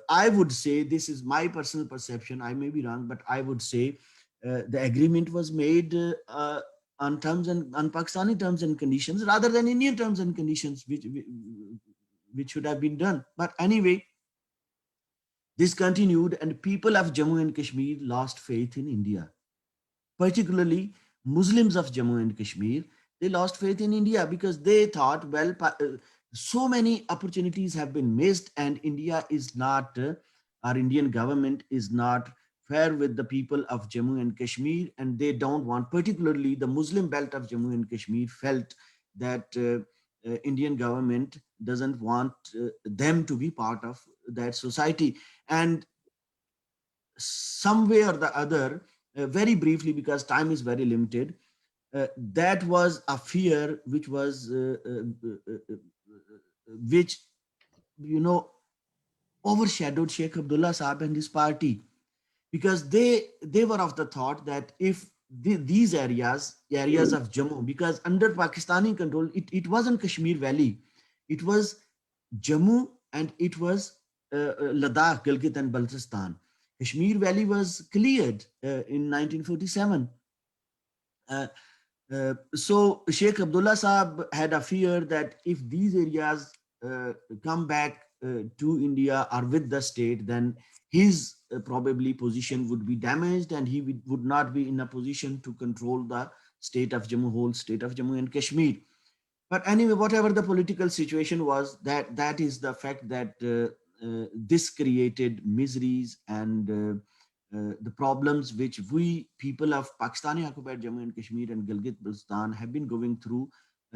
I would say, this is my personal perception, I may be wrong, but I would say the agreement was made on Pakistani terms and conditions rather than Indian terms and conditions, which should have been done. But anyway, this continued, and people of Jammu and Kashmir lost faith in India. Particularly Muslims of Jammu and Kashmir, they lost faith in India because they thought, well, so many opportunities have been missed, and India is not, our Indian government is not fair with the people of Jammu and Kashmir, and they don't want, particularly the Muslim belt of Jammu and Kashmir felt that Indian government doesn't want them to be part of that society. And some way or the other, very briefly, because time is very limited, that was a fear which was which overshadowed Sheikh Abdullah Saab and his party, because they were of the thought that if these areas of Jammu, because under Pakistani control, it wasn't Kashmir Valley, it was Jammu and it was Ladakh, Gilgit and Baltistan. Kashmir Valley was cleared in 1947. So Sheikh Abdullah Saab had a fear that if these areas come back to India or with the state, then his probably position would be damaged and he would not be in a position to control the state of Jammu, whole state of Jammu and Kashmir. But anyway, whatever the political situation was, that is the fact that this created miseries and the problems which we people of Pakistani occupied Jammu and Kashmir and Gilgit-Baltistan have been going through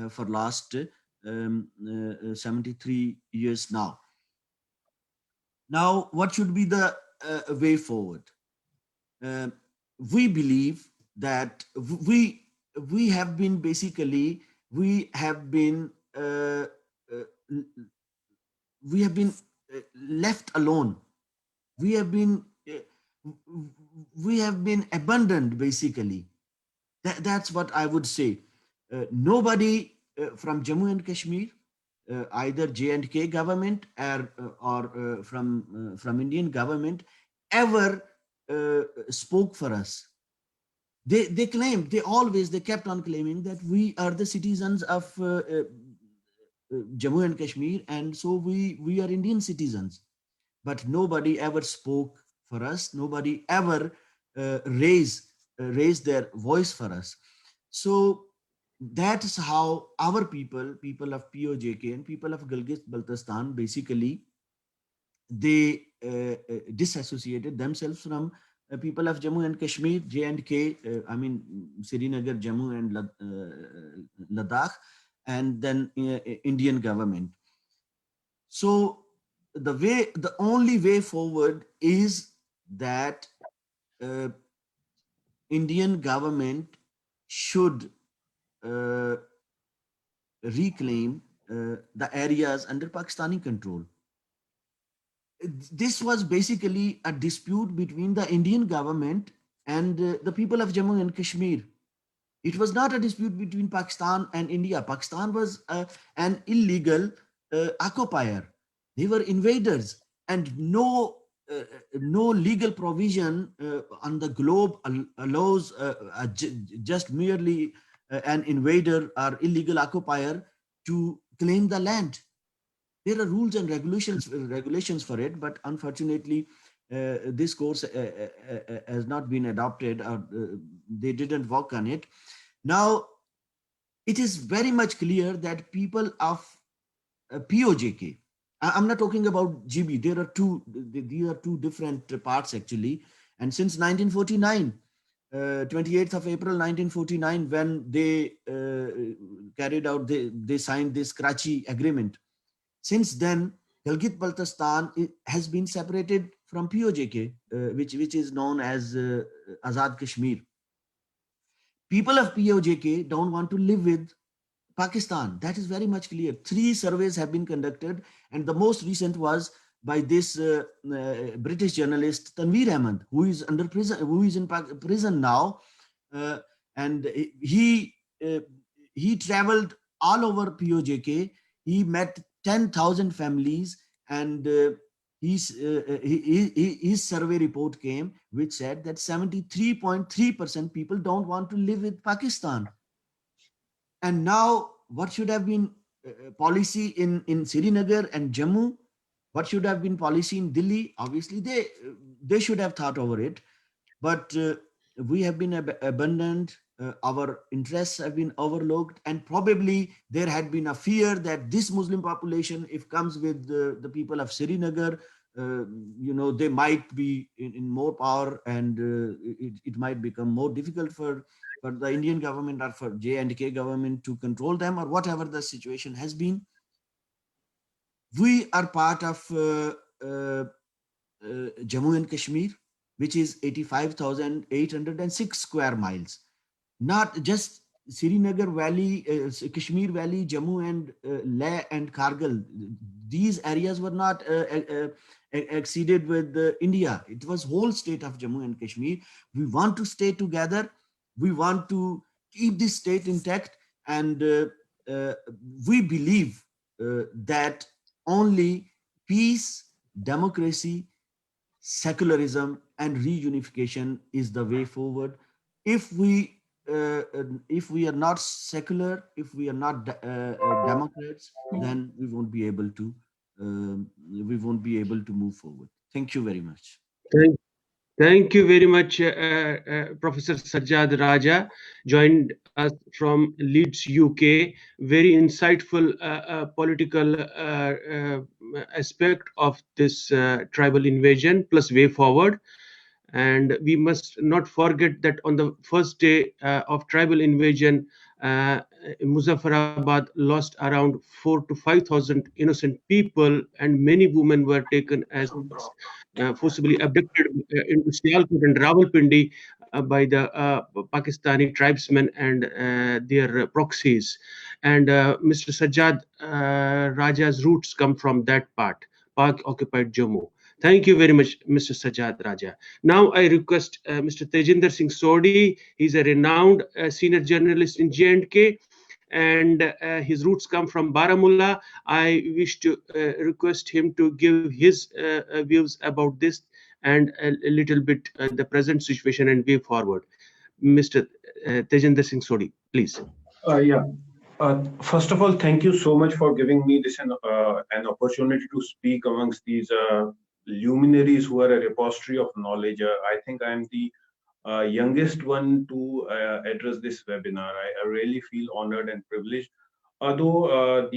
for last 73 years now. Now, what should be the way forward? We believe that we have been basically we have been left alone. We have been abandoned basically. That's what I would say. Nobody from Jammu and Kashmir, either J&K government or from Indian government, ever spoke for us. They claimed, they kept on claiming that we are the citizens of Jammu and Kashmir, and so we are Indian citizens. But nobody ever spoke for us. Nobody ever raised their voice for us. So that's how our people of POJK and people of Gilgit-Baltistan, basically they disassociated themselves from people of Jammu and Kashmir, J&K, I mean Srinagar, Jammu and Ladakh, and then Indian government. So the only way forward is that Indian government should reclaim the areas under Pakistani control. This was basically a dispute between the Indian government and the people of Jammu and Kashmir. It was not a dispute between Pakistan and India. Pakistan was an illegal occupier. They were invaders, and no legal provision on the globe allows just merely an invader or illegal occupier to claim the land. There are rules and regulations for it, but unfortunately, this course has not been adopted, or they didn't work on it. Now, it is very much clear that people of POJK, I'm not talking about GB. These are two different parts actually. And since 1949, 28th of April 1949, when they carried out, they signed this Karachi agreement. Since then, Gilgit-Baltistan has been separated from POJK, which is known as Azad Kashmir. People of POJK don't want to live with Pakistan. That is very much clear. 3 surveys have been conducted, and the most recent was by this British journalist Tanveer Ahmed, who is under prison, who is in prison now, and he traveled all over POJK. He met 10,000 families, and his survey report came, which said that 73.3% people don't want to live with Pakistan. And now, what should have been policy in Srinagar and Jammu? What should have been policy in Delhi? Obviously, they should have thought over it. But we have been abandoned. Our interests have been overlooked, and probably there had been a fear that this Muslim population, if comes with the people of Srinagar, they might be in more power, and it might become more difficult for the Indian government or for J&K government to control them, or whatever the situation has been. We are part of Jammu and Kashmir, which is 85,806 square miles. Not just Srinagar Valley, Kashmir Valley, Jammu and Leh and Kargil. These areas were not exceeded with India. It was whole state of Jammu and Kashmir. We want to stay together. We want to keep this state intact, and we believe that only peace, democracy, secularism, and reunification is the way forward. If we are not secular, if we are not Democrats, then we won't be able to move forward. Thank you very much. Thank, thank you very much, Professor Sajjad Raja, joined us from Leeds, UK. Very insightful political aspect of this tribal invasion plus way forward. And we must not forget that on the first day of tribal invasion, Muzaffarabad lost around 4 to 5,000 innocent people, and many women were taken as forcibly abducted into Sialkot and Rawalpindi by the Pakistani tribesmen and their proxies. And Mr. Sajjad Raja's roots come from that part, Pak-occupied Jammu. Thank you very much, Mr. Sajjad Raja. Now I request Mr. Tejinder Singh Sodhi. He's a renowned senior journalist in J&K, and his roots come from Baramulla. I wish to request him to give his views about this and a little bit the present situation and way forward. Mr. Tejinder Singh Sodhi, please. Yeah. First of all, thank you so much for giving me this an opportunity to speak amongst these luminaries who are a repository of knowledge. I think I am the youngest one to address this webinar. I really feel honored and privileged. Although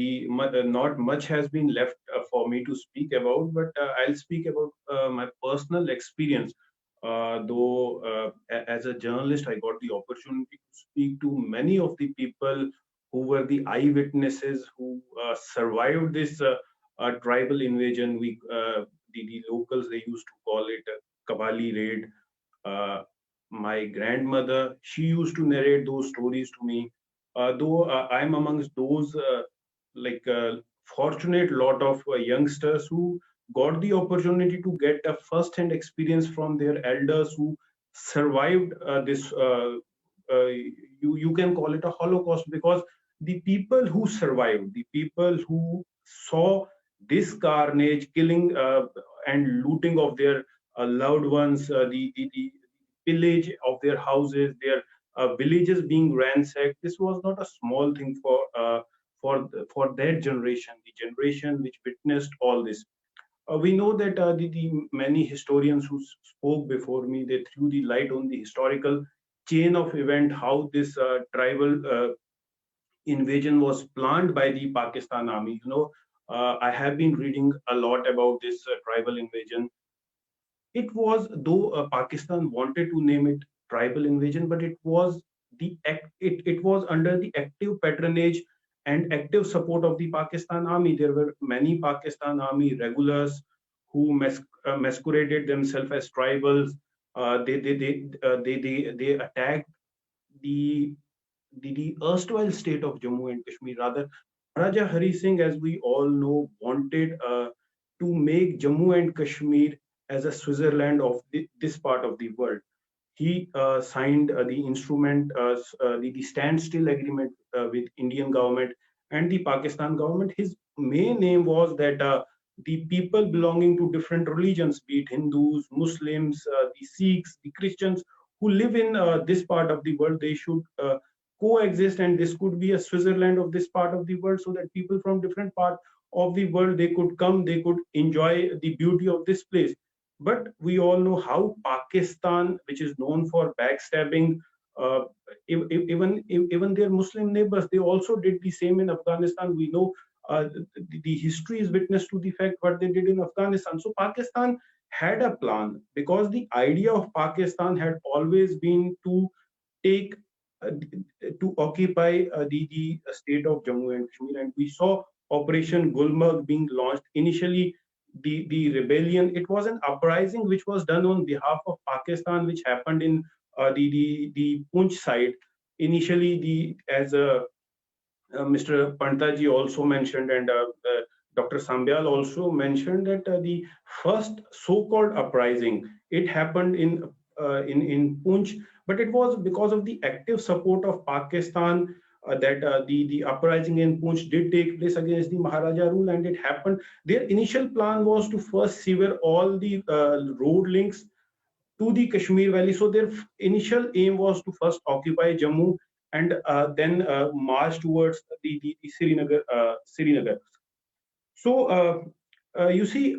not much has been left for me to speak about, but I'll speak about my personal experience. Though as a journalist, I got the opportunity to speak to many of the people who were the eyewitnesses who survived this tribal invasion. The locals, they used to call it a Kabali raid. My grandmother, she used to narrate those stories to me. Though I'm amongst those fortunate lot of youngsters who got the opportunity to get a first-hand experience from their elders who survived this. You can call it a Holocaust, because the people who survived, the people who saw this carnage, killing and looting of their loved ones, the pillage of their houses, their villages being ransacked. This was not a small thing for that generation, the generation which witnessed all this. We know that the many historians who spoke before me, they threw the light on the historical chain of event, how this tribal invasion was planned by the Pakistan army. I have been reading a lot about this tribal invasion. It was, though Pakistan wanted to name it tribal invasion, but it was it was under the active patronage and active support of the Pakistan army. There were many Pakistan army regulars who masqueraded themselves as tribals. They attacked the erstwhile state of Jammu and Kashmir. Rather, Raja Hari Singh, as we all know, wanted to make Jammu and Kashmir as a Switzerland of this part of the world. He signed the instrument, the standstill agreement with Indian government and the Pakistan government. His main aim was that the people belonging to different religions, be it Hindus, Muslims, the Sikhs, the Christians, who live in this part of the world, they should coexist, and this could be a Switzerland of this part of the world, so that people from different parts of the world, they could come, they could enjoy the beauty of this place. But we all know how Pakistan, which is known for backstabbing, even their Muslim neighbors, they also did the same in Afghanistan. We know the history is witness to the fact what they did in Afghanistan. So Pakistan had a plan, because the idea of Pakistan had always been to take to occupy the state of Jammu and Kashmir. And we saw Operation Gulmarg being launched. Initially, the rebellion, it was an uprising which was done on behalf of Pakistan, which happened in the Punch side. Initially, as Mr. Pantaji also mentioned, and Dr. Sambyal also mentioned, that the first so-called uprising, it happened in Punch, but it was because of the active support of Pakistan that the uprising in Punch did take place against the Maharaja rule, and it happened. Their initial plan was to first sever all the road links to the Kashmir Valley. So their initial aim was to first occupy Jammu and then march towards the Srinagar. So you see,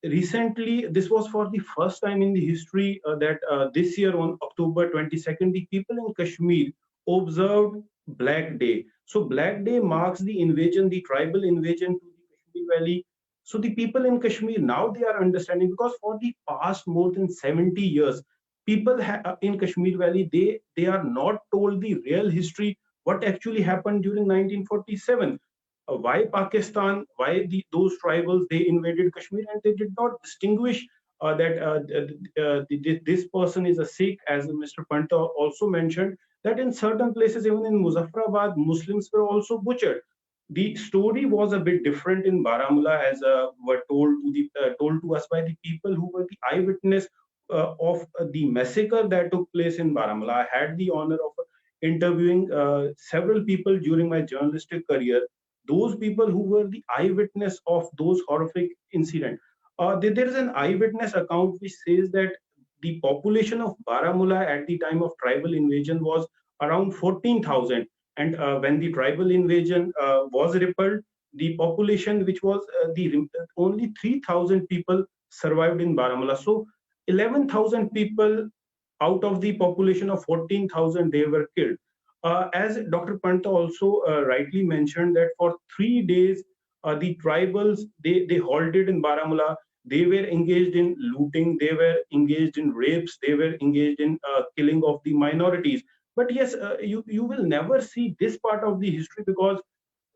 recently this was for the first time in the history that this year on October 22nd, the people in Kashmir observed Black Day. So Black Day marks the invasion, the tribal invasion to the Kashmir Valley. So the people in Kashmir now they are understanding, because for the past more than 70 years, people in Kashmir Valley they are not told the real history, what actually happened during 1947. Why Pakistan, why those tribals they invaded Kashmir, and they did not distinguish that this person is a Sikh, as Mr. Panta also mentioned, that in certain places, even in Muzaffarabad, Muslims were also butchered. The story was a bit different in Baramulla, as were told to us by the people who were the eyewitness of the massacre that took place in Baramulla. I had the honor of interviewing several people during my journalistic career, those people who were the eyewitness of those horrific incidents. There is an eyewitness account which says that the population of Baramulla at the time of tribal invasion was around 14,000. And when the tribal invasion was repelled, the population, which was only 3,000 people survived in Baramulla. So 11,000 people out of the population of 14,000, they were killed. As Dr. Panta also rightly mentioned, that for 3 days, the tribals, they halted in Baramulla. They were engaged in looting, they were engaged in rapes, they were engaged in killing of the minorities. But yes, you will never see this part of the history, because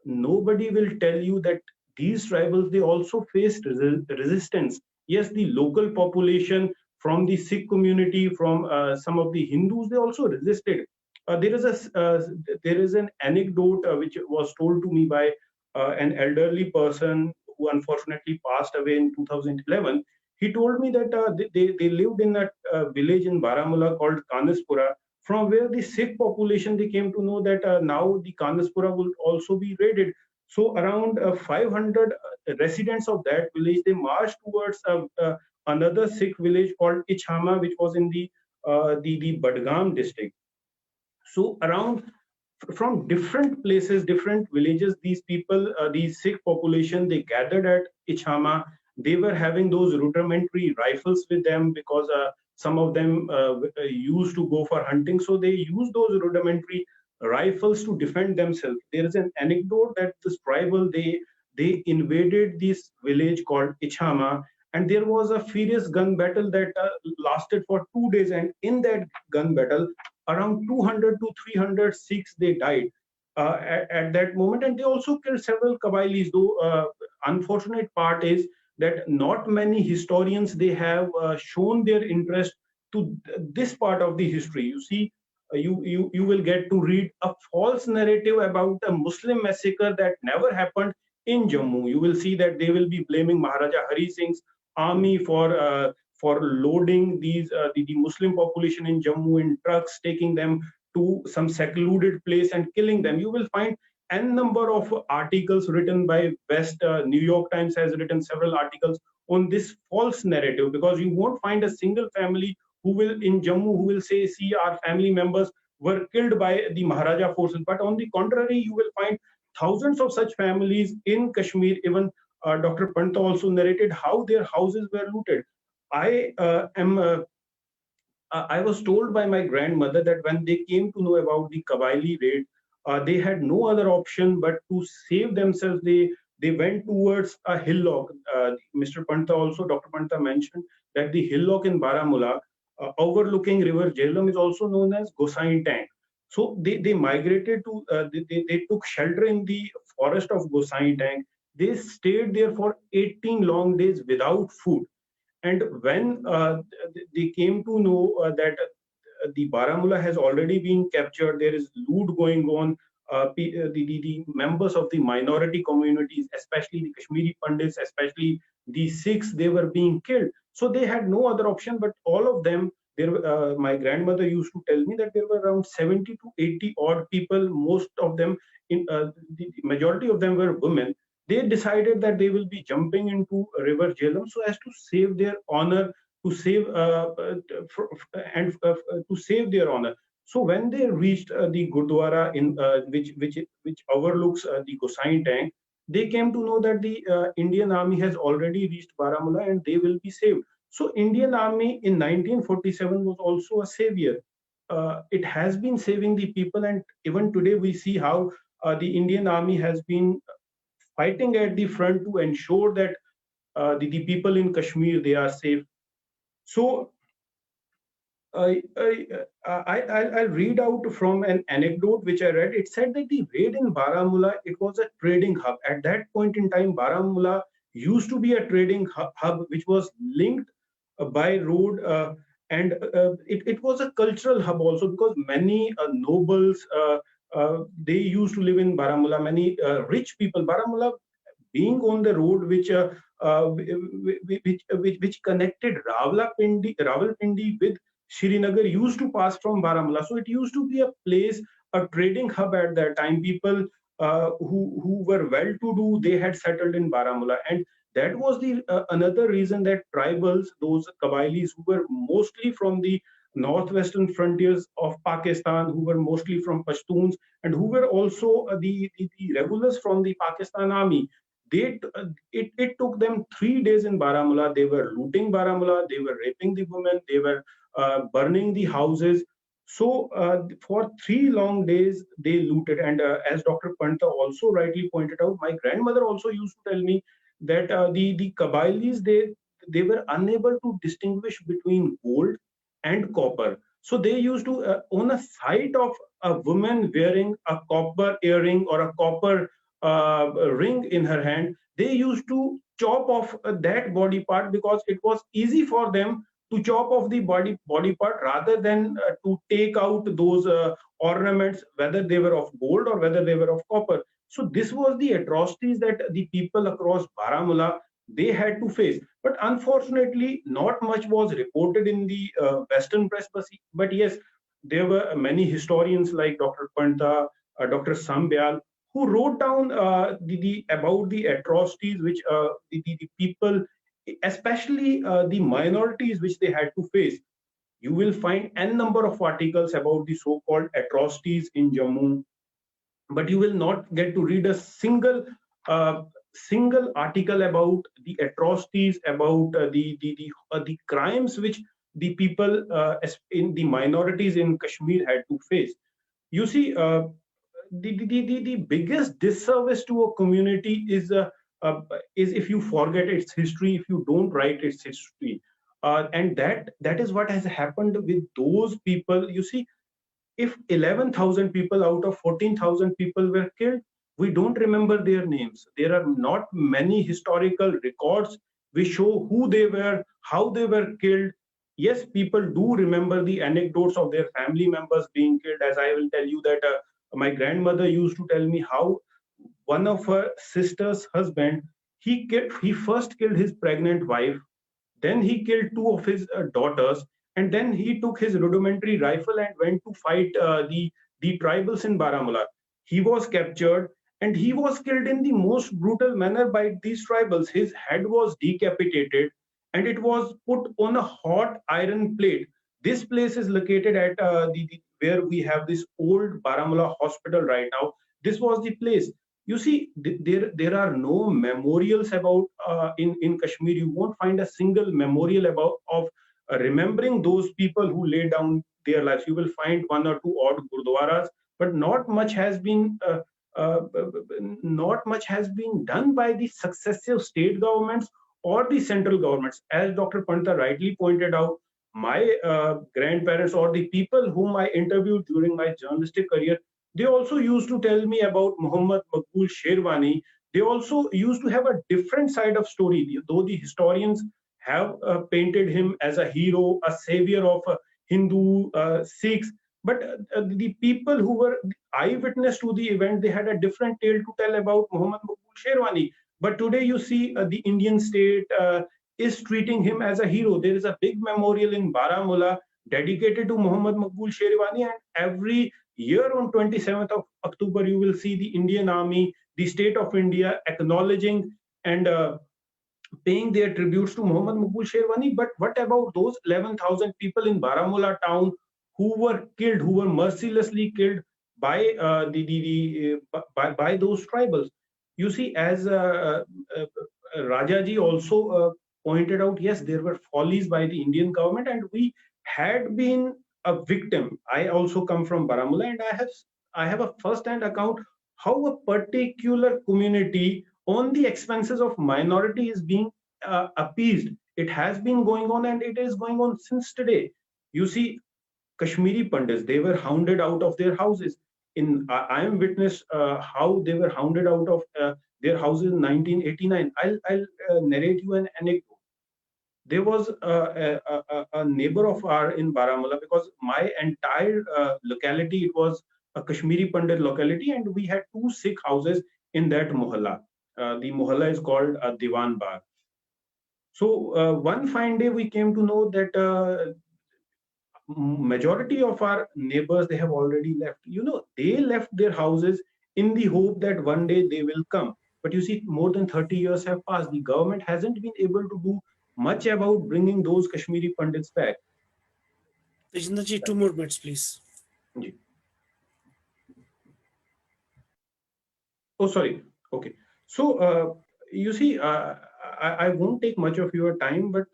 nobody will tell you that these tribals they also faced resistance. Yes, the local population from the Sikh community, from some of the Hindus, they also resisted. There is an anecdote which was told to me by an elderly person who unfortunately passed away in 2011. He told me that they lived in a village in Baramulla called Kanaspura, from where the Sikh population they came to know that now the Kanaspura will also be raided. So around 500 residents of that village they marched towards another Sikh village called Ichhama, which was in the Badgam district. So around from different places, different villages, these people, these Sikh population, they gathered at Ichhama. They were having those rudimentary rifles with them, because some of them used to go for hunting. So they used those rudimentary rifles to defend themselves. There is an anecdote that this tribal, they invaded this village called Ichhama, and there was a furious gun battle that lasted for 2 days. And in that gun battle, around 200 to 300 Sikhs they died at that moment, and they also killed several Kabailis. Though unfortunate part is that not many historians they have shown their interest to this part of the history. You see, you will get to read a false narrative about a Muslim massacre that never happened in Jammu. You will see that they will be blaming Maharaja Hari Singh's army for loading the Muslim population in Jammu in trucks, taking them to some secluded place and killing them. You will find n number of articles written by West. New York Times has written several articles on this false narrative, because you won't find a single family who will in Jammu who will say, see, our family members were killed by the Maharaja forces. But on the contrary, you will find thousands of such families in Kashmir. Even Dr. Panta also narrated how their houses were looted. I was told by my grandmother that when they came to know about the Kabaili raid, they had no other option but to save themselves. They went towards a hillock. Mr. Panta also, Dr. Panta mentioned that the hillock in Baramulla, overlooking River Jhelum, is also known as Gosain Tank. So they migrated to, they took shelter in the forest of Gosain Tank. They stayed there for 18 long days without food. And when they came to know that the Baramulla has already been captured, there is loot going on. The members of the minority communities, especially the Kashmiri Pandits, especially the Sikhs, they were being killed. So they had no other option, but all of them, my grandmother used to tell me that there were around 70 to 80 odd people, most of them, the majority of them were women. They decided that they will be jumping into River Jhelum so as to save their honor, to save to save their honor. So when they reached the Gurdwara in which overlooks the Gosain tank, they came to know that the Indian army has already reached Baramulla and they will be saved. So Indian army in 1947 was also a savior. It has been saving the people, and even today we see how the Indian army has been fighting at the front to ensure that the people in Kashmir, they are safe. So I'll read out from an anecdote which I read. It said that the raid in Baramulla, it was a trading hub. At that point in time, Baramulla used to be a trading hub which was linked by road, and it was a cultural hub also, because many nobles, they used to live in Baramulla. Many rich people. Baramulla being on the road which connected Rawalpindi with Srinagar, used to pass from Baramulla. So it used to be a place, a trading hub at that time. People who were well-to-do, they had settled in Baramulla, and that was the another reason that tribals, those Qabilis who were mostly from the northwestern frontiers of Pakistan, who were mostly from Pashtuns, and who were also the regulars from the Pakistan army, it took them 3 days in Baramulla. They were looting Baramulla, they were raping the women, they were burning the houses. So for 3 long days they looted. And as Dr. Panta also rightly pointed out, my grandmother also used to tell me that the Qabilis, they were unable to distinguish between gold and copper. So they used to, on a sight of a woman wearing a copper earring or a copper ring in her hand, they used to chop off that body part, because it was easy for them to chop off the body part rather than to take out those ornaments, whether they were of gold or whether they were of copper. So this was the atrocities that the people across Baramulla, they had to face. But unfortunately, not much was reported in the Western press. But yes, there were many historians like Dr. Panta, Dr. Sambyal, who wrote down about the atrocities which the people, especially the minorities, which they had to face. You will find n number of articles about the so-called atrocities in Jammu, but you will not get to read a single article about the atrocities, about the crimes which the people in the minorities in Kashmir had to face. You see, the biggest disservice to a community is if you forget its history, if you don't write its history, and that is what has happened with those people. You see, if 11,000 people out of 14,000 people were killed, we don't remember their names. There are not many historical records which show who they were, how they were killed. Yes, people do remember the anecdotes of their family members being killed. As I will tell you that my grandmother used to tell me how one of her sister's husband, he first killed his pregnant wife, then he killed two of his daughters, and then he took his rudimentary rifle and went to fight the tribals in Baramulla. He was captured and he was killed in the most brutal manner by these tribals. His head was decapitated and it was put on a hot iron plate. This place is located at where we have this old Baramulla hospital right now. This was the place. You see, there are no memorials about in Kashmir. You won't find a single memorial about of remembering those people who laid down their lives. You will find one or two odd gurdwaras, but uh, not much has been done by the successive state governments or the central governments. As Dr. Panta rightly pointed out, my grandparents or the people whom I interviewed during my journalistic career, they also used to tell me about Muhammad Maqbool Sherwani. They also used to have a different side of story, though the historians have painted him as a hero, a savior of Hindu Sikhs. But the people who were eyewitness to the event, they had a different tale to tell about Muhammad Maqbool Sherwani. But today you see the Indian state is treating him as a hero. There is a big memorial in Baramulla dedicated to Muhammad Maqbool Sherwani, and every year on 27th of October, you will see the Indian Army, the state of India acknowledging and paying their tributes to Muhammad Maqbool Sherwani. But what about those 11,000 people in Baramulla town who were killed, who were mercilessly killed by by those tribals? You see, as Rajaji also pointed out, yes, there were follies by the Indian government, and we had been a victim. I also come from Baramulla, and I have a first-hand account how a particular community on the expenses of minority is being appeased. It has been going on, and it is going on since today. You see, Kashmiri Pandits, they were hounded out of their houses. I am witness how they were hounded out of their houses in 1989. I'll narrate you an anecdote. There was a neighbor of ours in Baramulla, because my entire locality, it was a Kashmiri Pandit locality, and we had 2 Sikh houses in that mohalla. The mohalla is called Diwan Bagh. So one fine day we came to know that majority of our neighbors, they have already left. They left their houses in the hope that one day they will come. But you see, more than 30 years have passed. The government hasn't been able to do much about bringing those Kashmiri Pandits back. Tejinderji, 2 more minutes, please. Oh, sorry. Okay. So you see, I won't take much of your time, but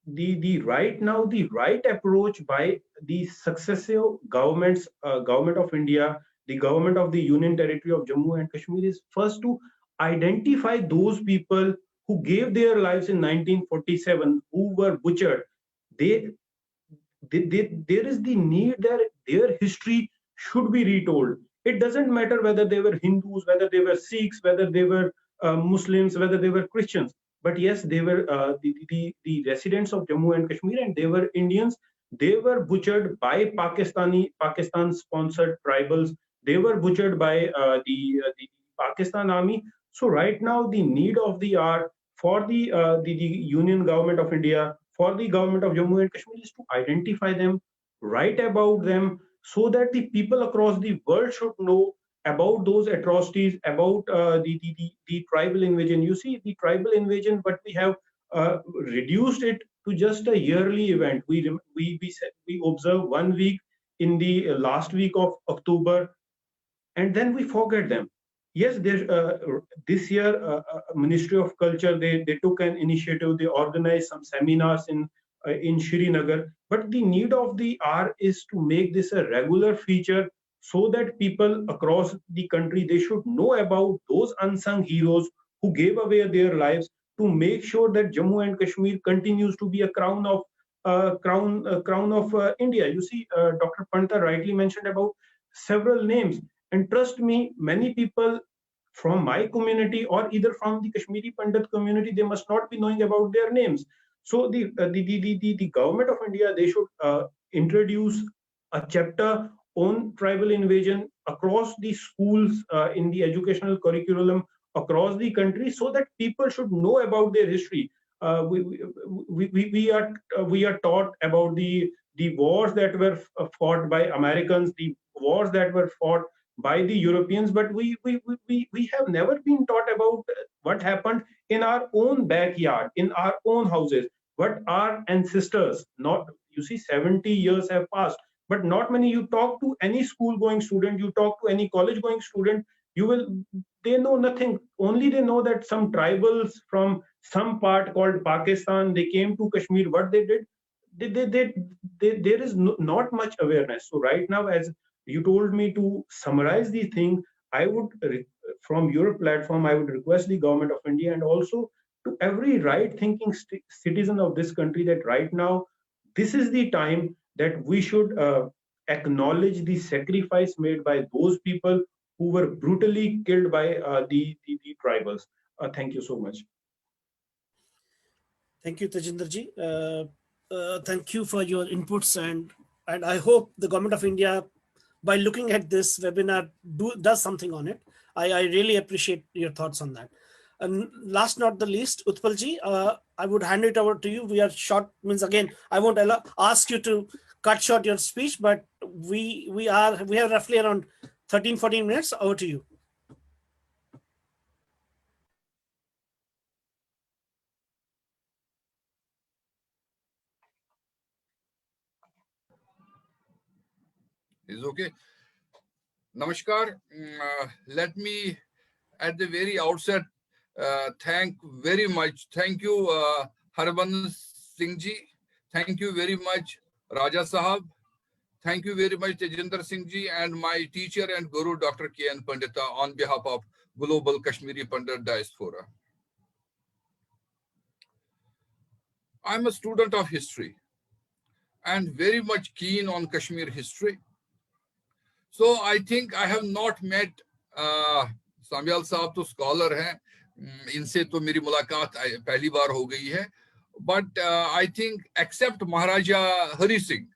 the right approach by the successive governments, government of India, the government of the Union Territory of Jammu and Kashmir, is first to identify those people who gave their lives in 1947, who were butchered. There is the need that their history should be retold. It doesn't matter whether they were Hindus, whether they were Sikhs, whether they were Muslims, whether they were Christians. But yes, they were the residents of Jammu and Kashmir, and they were Indians. They were butchered by Pakistan-sponsored tribals. They were butchered by the Pakistan army. So right now, the need of the hour for the Union Government of India, for the government of Jammu and Kashmir, is to identify them, write about them, so that the people across the world should know about those atrocities, about the tribal invasion. You see, the tribal invasion, but we have reduced it to just a yearly event. We observe 1 week in the last week of October, and then we forget them. Yes, this year, Ministry of Culture, they took an initiative. They organized some seminars in Srinagar. But the need of the hour is to make this a regular feature, so that people across the country, they should know about those unsung heroes who gave away their lives to make sure that Jammu and Kashmir continues to be a crown of India. You see, Dr. Panta rightly mentioned about several names. And trust me, many people from my community, or either from the Kashmiri Pandit community, they must not be knowing about their names. So the government of India, they should introduce a chapter on tribal invasion across the schools, in the educational curriculum across the country, so that people should know about their history. We are taught about the wars that were fought by Americans, the wars that were fought by the Europeans, but we have never been taught about what happened in our own backyard, in our own houses, what our ancestors, not, you see, 70 years have passed, but not many. You talk to any school going student, you talk to any college going student, they know nothing. Only they know that some tribals from some part called Pakistan, they came to Kashmir. What they did, there is not much awareness. So right now, as you told me to summarize the thing, I would, from your platform, I would request the government of India, and also to every right-thinking citizen of this country, that right now, this is the time that we should acknowledge the sacrifice made by those people who were brutally killed by the tribals. Thank you so much. Thank you, Tejinderji. Thank you for your inputs, and I hope the government of India, by looking at this webinar, does something on it. I really appreciate your thoughts on that. And last not the least, Utpalji, I would hand it over to you. We are short, means again, I won't ask you to cut short your speech, but we have roughly around 13-14 minutes. Over to you. Is okay. Namaskar. Let me at the very outset thank you Harbans Singh ji, thank you very much Raja Sahab, thank you very much Tejinder Singh ji, and my teacher and guru Dr. K.N. Pandita on behalf of Global Kashmiri Pandit Diaspora. I'm a student of history and very much keen on Kashmir history. So I think I have not met Samyal Saab to scholar हैं, इनसे तो मेरी मुलाकात पहली बार हो गई है. But I think except Maharaja Hari Singh,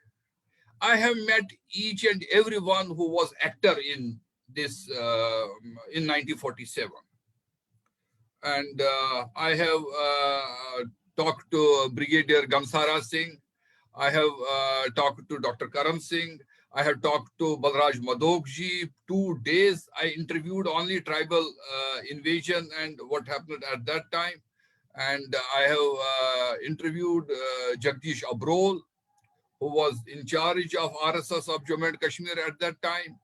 I have met each and everyone who was actor in this in 1947. And I have talked to Brigadier Gamsara Singh. I have talked to Dr. Karan Singh. I have talked to Balraj Madhokji. 2 days I interviewed only tribal invasion and what happened at that time. And I have interviewed Jagdish Abrol, who was in charge of RSS of Jammu and Kashmir at that time.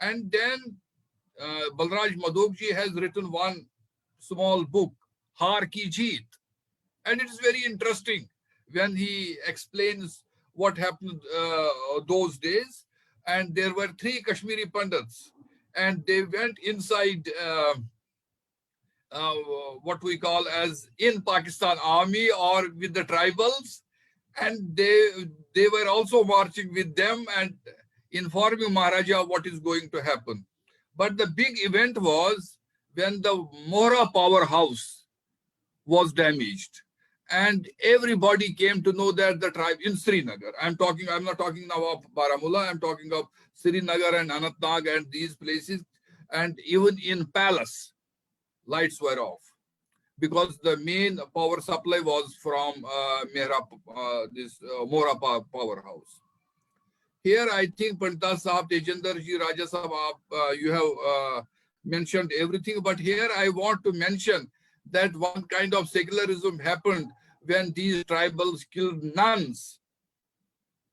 And then Balraj Madhokji has written one small book, Har Ki Jeet. And it is very interesting when he explains what happened those days. And there were 3 Kashmiri Pandits, and they went inside what we call as in Pakistan army or with the tribals, and they were also marching with them and informing Maharaja what is going to happen. But the big event was when the Mohra powerhouse was damaged. And everybody came to know that the tribe in Srinagar, I'm not talking now of Baramulla, I'm talking of Srinagar and Anantnag and these places. And even in Palace, lights were off because the main power supply was from Mohra powerhouse. Here, I think Pandita Sahab, Tejinder ji, Raja Sahab, you have mentioned everything. But here I want to mention that one kind of secularism happened when these tribals killed nuns,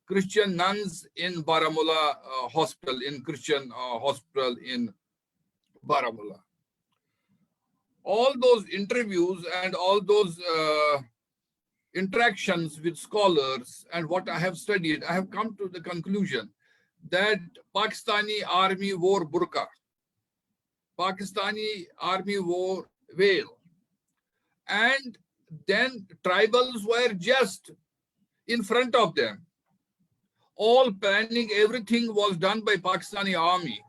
Christian nuns in Baramulla hospital, in Christian hospital in Baramulla. All those interviews and all those interactions with scholars and what I have studied, I have come to the conclusion that Pakistani army wore burqa, Pakistani army wore veil, and then tribals were just in front of them. All planning, everything was done by Pakistani army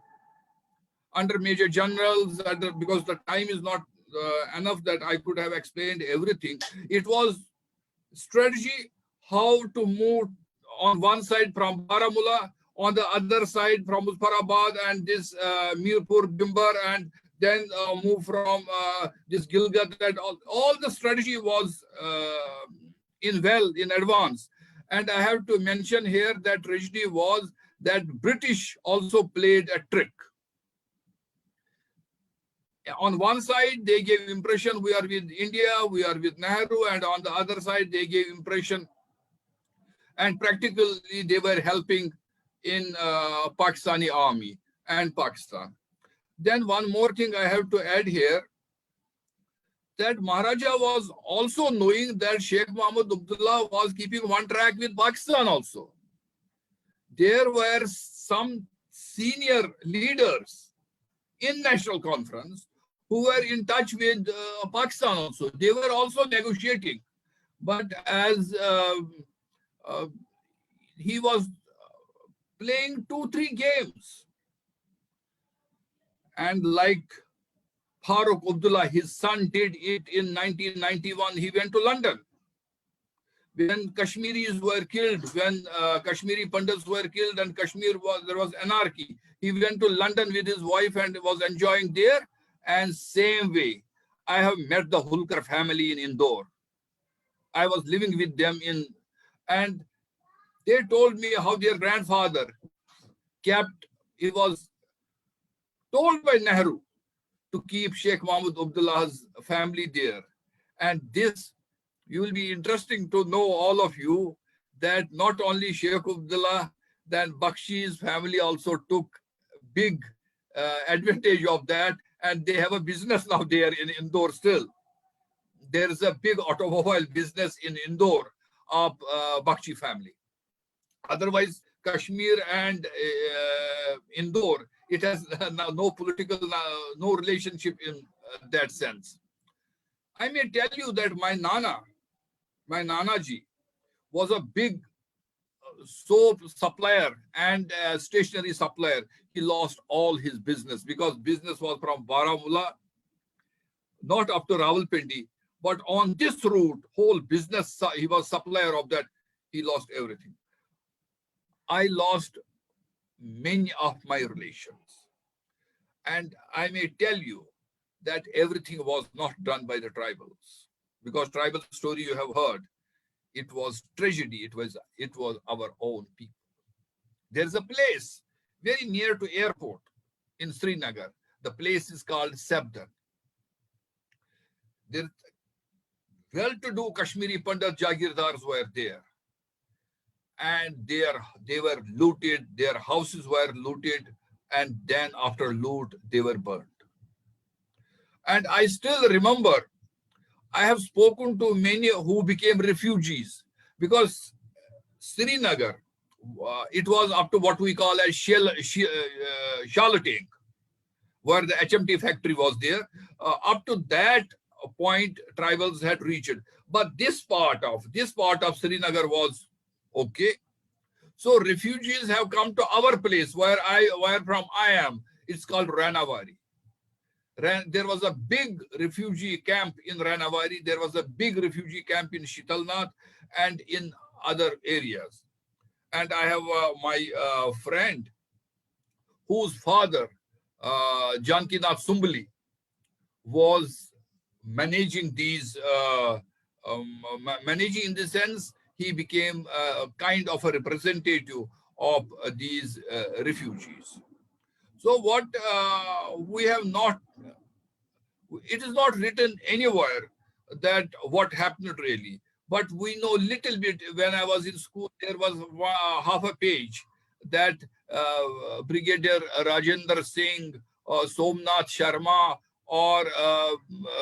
under major generals, because the time is not enough that I could have explained everything. It was strategy how to move on one side from Baramulla, on the other side from Muzaffarabad and this Mirpur, Bimbar, and then move from this Gilgit. That all the strategy was in advance. And I have to mention here that tragedy was that British also played a trick. On one side, they gave impression we are with India, we are with Nehru, and on the other side, they gave impression, and practically they were helping in Pakistani army and Pakistan. Then one more thing I have to add here, that Maharaja was also knowing that Sheikh Mahmud Abdullah was keeping one track with Pakistan also. There were some senior leaders in National Conference who were in touch with Pakistan also. They were also negotiating. But as he was playing 2-3 games, and like Farooq Abdullah, his son, did it in 1991, he went to London. When Kashmiris were killed, when Kashmiri Pandits were killed and there was anarchy, he went to London with his wife and was enjoying there. And same way, I have met the Hulkar family in Indore. I was living with them and they told me how their grandfather he was told by Nehru to keep Sheikh Mahmud Abdullah's family there. And this, you will be interesting to know, all of you, that not only Sheikh Abdullah, then Bakshi's family also took big advantage of that, and they have a business now there in Indore still. There is a big automobile business in Indore of Bakshi family. Otherwise, Kashmir and Indore, it has no political, no relationship in that sense. I may tell you that my Nana ji, was a big soap supplier and stationery supplier. He lost all his business because business was from Baramulla, not up to Rawalpindi, but on this route, whole business, he was supplier of that. He lost everything. I lost many of my relations. And I may tell you that everything was not done by the tribals, because tribal story you have heard, it was tragedy. It was our own people. There's a place very near to airport in Srinagar. The place is called Sabdan. There, well-to-do Kashmiri Pandit Jagirdars were there. And they were looted, their houses were looted, and then after loot, they were burned. And I still remember, I have spoken to many who became refugees, because Srinagar, it was up to what we call as Charlatan, where the HMT factory was there. Up to that point, tribals had reached. But this part of Srinagar was okay. So refugees have come to our place where from I am. It's called Ranavari. There was a big refugee camp in Ranavari. There was a big refugee camp in Shitalnath and in other areas. And I have my friend whose father, Jankinath Sumbali, was managing these, managing in the sense, he became a kind of a representative of these refugees. So what we have not, it is not written anywhere that what happened really, but we know little bit. When I was in school, there was half a page that Brigadier Rajendra Singh, Somnath Sharma, or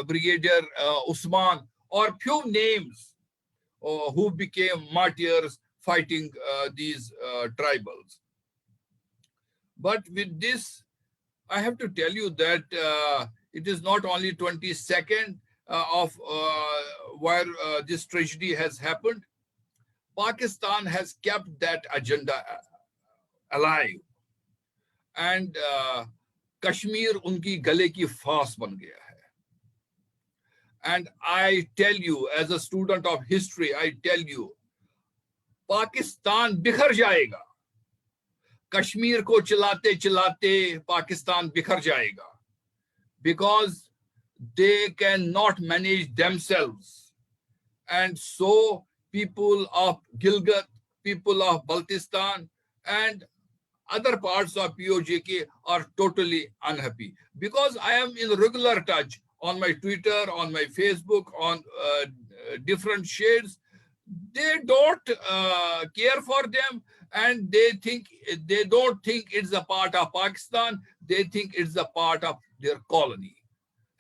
Brigadier Usman, or few names who became martyrs fighting these tribals. But with this, I have to tell you that it is not only 22nd of where this tragedy has happened. Pakistan has kept that agenda alive. And Kashmir unki gale ki faas ban gaya hai. And I tell you, as a student of history, I tell you, Pakistan bikhar jayega. Kashmir ko chilate chilate Pakistan bikhar jayega, because they cannot manage themselves. And so people of Gilgit, people of Baltistan, and other parts of POJK are totally unhappy. Because I am in regular touch on my Twitter, on my Facebook, on different shades, they don't care for them, and they don't think it's a part of Pakistan. They think it's a part of their colony,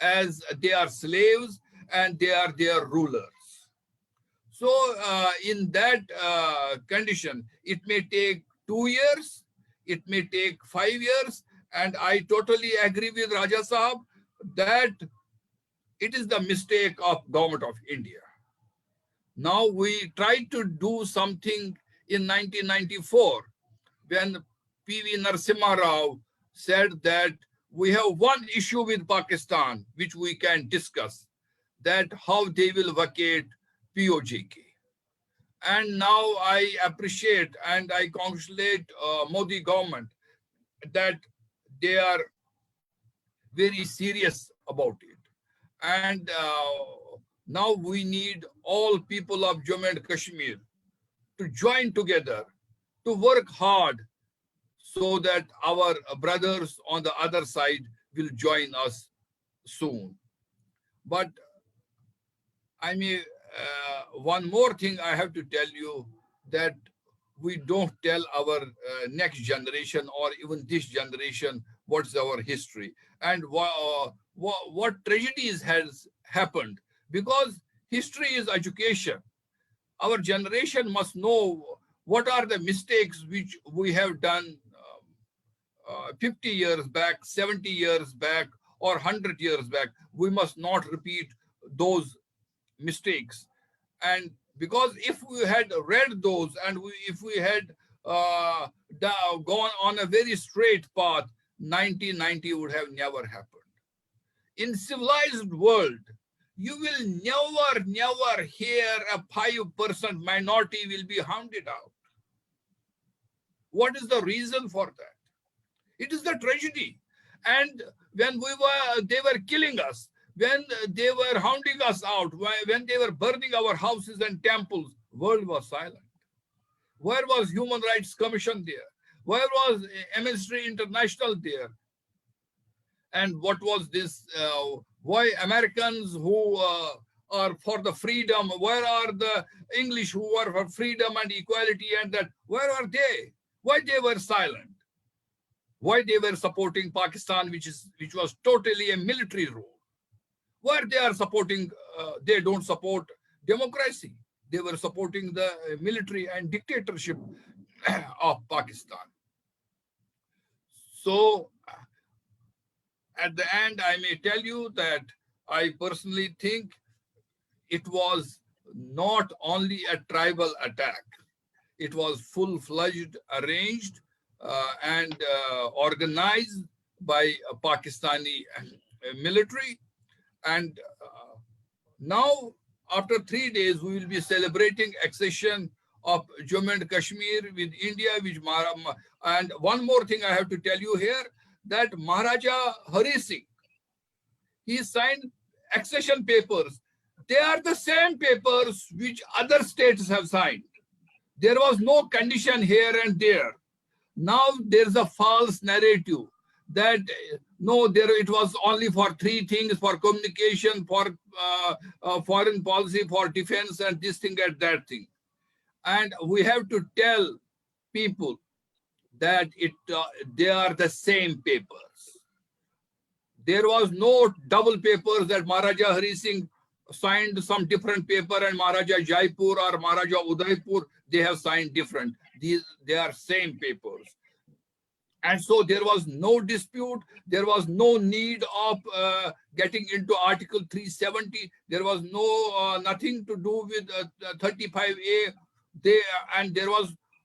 as they are slaves and they are their rulers. So in that condition, it may take 2 years, it may take 5 years, and I totally agree with Raja Sahab that it is the mistake of Government of India. Now we tried to do something in 1994 when P.V. Narasimha Rao said that we have one issue with Pakistan which we can discuss, that how they will vacate POJK. And now I appreciate and I congratulate Modi government that they are very serious about it. And now we need all people of Jammu and Kashmir to join together, to work hard, so that our brothers on the other side will join us soon. But I mean, one more thing I have to tell you, that we don't tell our next generation or even this generation what's our history and what tragedies has happened, because history is education. Our generation must know what are the mistakes which we have done 50 years back, 70 years back, or 100 years back. We must not repeat those mistakes. And because if we had read those and if we had gone on a very straight path, 1990 would have never happened. In civilized world, you will never hear a 5% minority will be hounded out. What is the reason for that? It is the tragedy. And when they were killing us, when they were hounding us out, when they were burning our houses and temples, world was silent. Where was Human Rights Commission there? Where was Amnesty International there? And what was this? Why Americans who are for the freedom? Where are the English who are for freedom and equality and that? Where are they? Why they were silent? Why they were supporting Pakistan, which was totally a military rule? Where they are supporting, they don't support democracy. They were supporting the military and dictatorship of Pakistan. So at the end, I may tell you that I personally think it was not only a tribal attack. It was full-fledged, arranged, and organized by a Pakistani military. And now, after 3 days, we will be celebrating accession of Jammu and Kashmir with India. And one more thing I have to tell you here, that Maharaja Hari Singh, he signed accession papers. They are the same papers which other states have signed. There was no condition here and there. Now there's a false narrative that no, it was only for 3 things: for communication, for foreign policy, for defense, and this thing and that thing. And we have to tell people that they are the same papers. There was no double papers that Maharaja Hari Singh signed some different paper and Maharaja Jaipur or Maharaja Udaipur, they have signed different. They are same papers. And so there was no dispute. There was no need of getting into Article 370. There was nothing to do with 35A.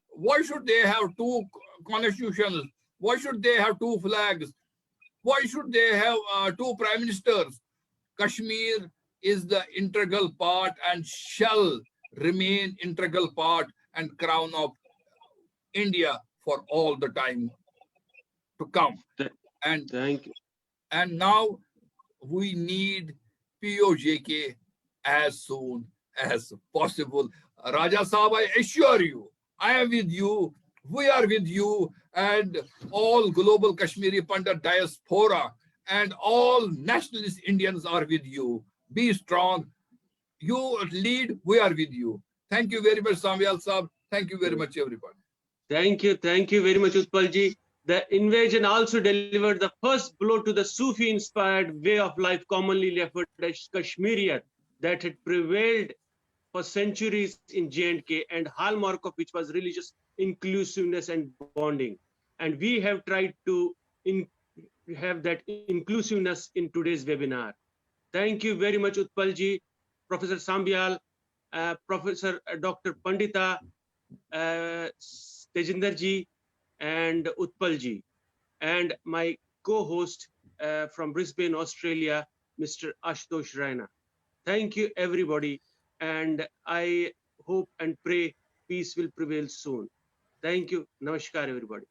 Why should they have 2 constitutions? Why should they have 2 flags? Why should they have 2 prime ministers? Kashmir is the integral part and shall remain integral part and crown of India for all the time to come. And Thank you. And now we need POJK as soon as possible. Raja Sahab, I assure you, I am with you, we are with you, and all global Kashmiri Pandit diaspora and all nationalist Indians are with you. Be strong. You lead, we are with you. Thank you very much, Samyal Sahab. Thank you very much, everybody. Thank you very much, Utpalji. The invasion also delivered the first blow to the Sufi-inspired way of life commonly referred as Kashmiriyat that had prevailed for centuries in J&K, and hallmark of which was religious inclusiveness and bonding. And we have tried to have that inclusiveness in today's webinar. Thank you very much, Utpalji, Professor Sambyal, Professor Dr. Pandita, Tejinderji, and Utpalji, and my co-host from Brisbane, Australia, Mr. Ashutosh Raina. Thank you, everybody, and I hope and pray peace will prevail soon. Thank you. Namaskar, everybody.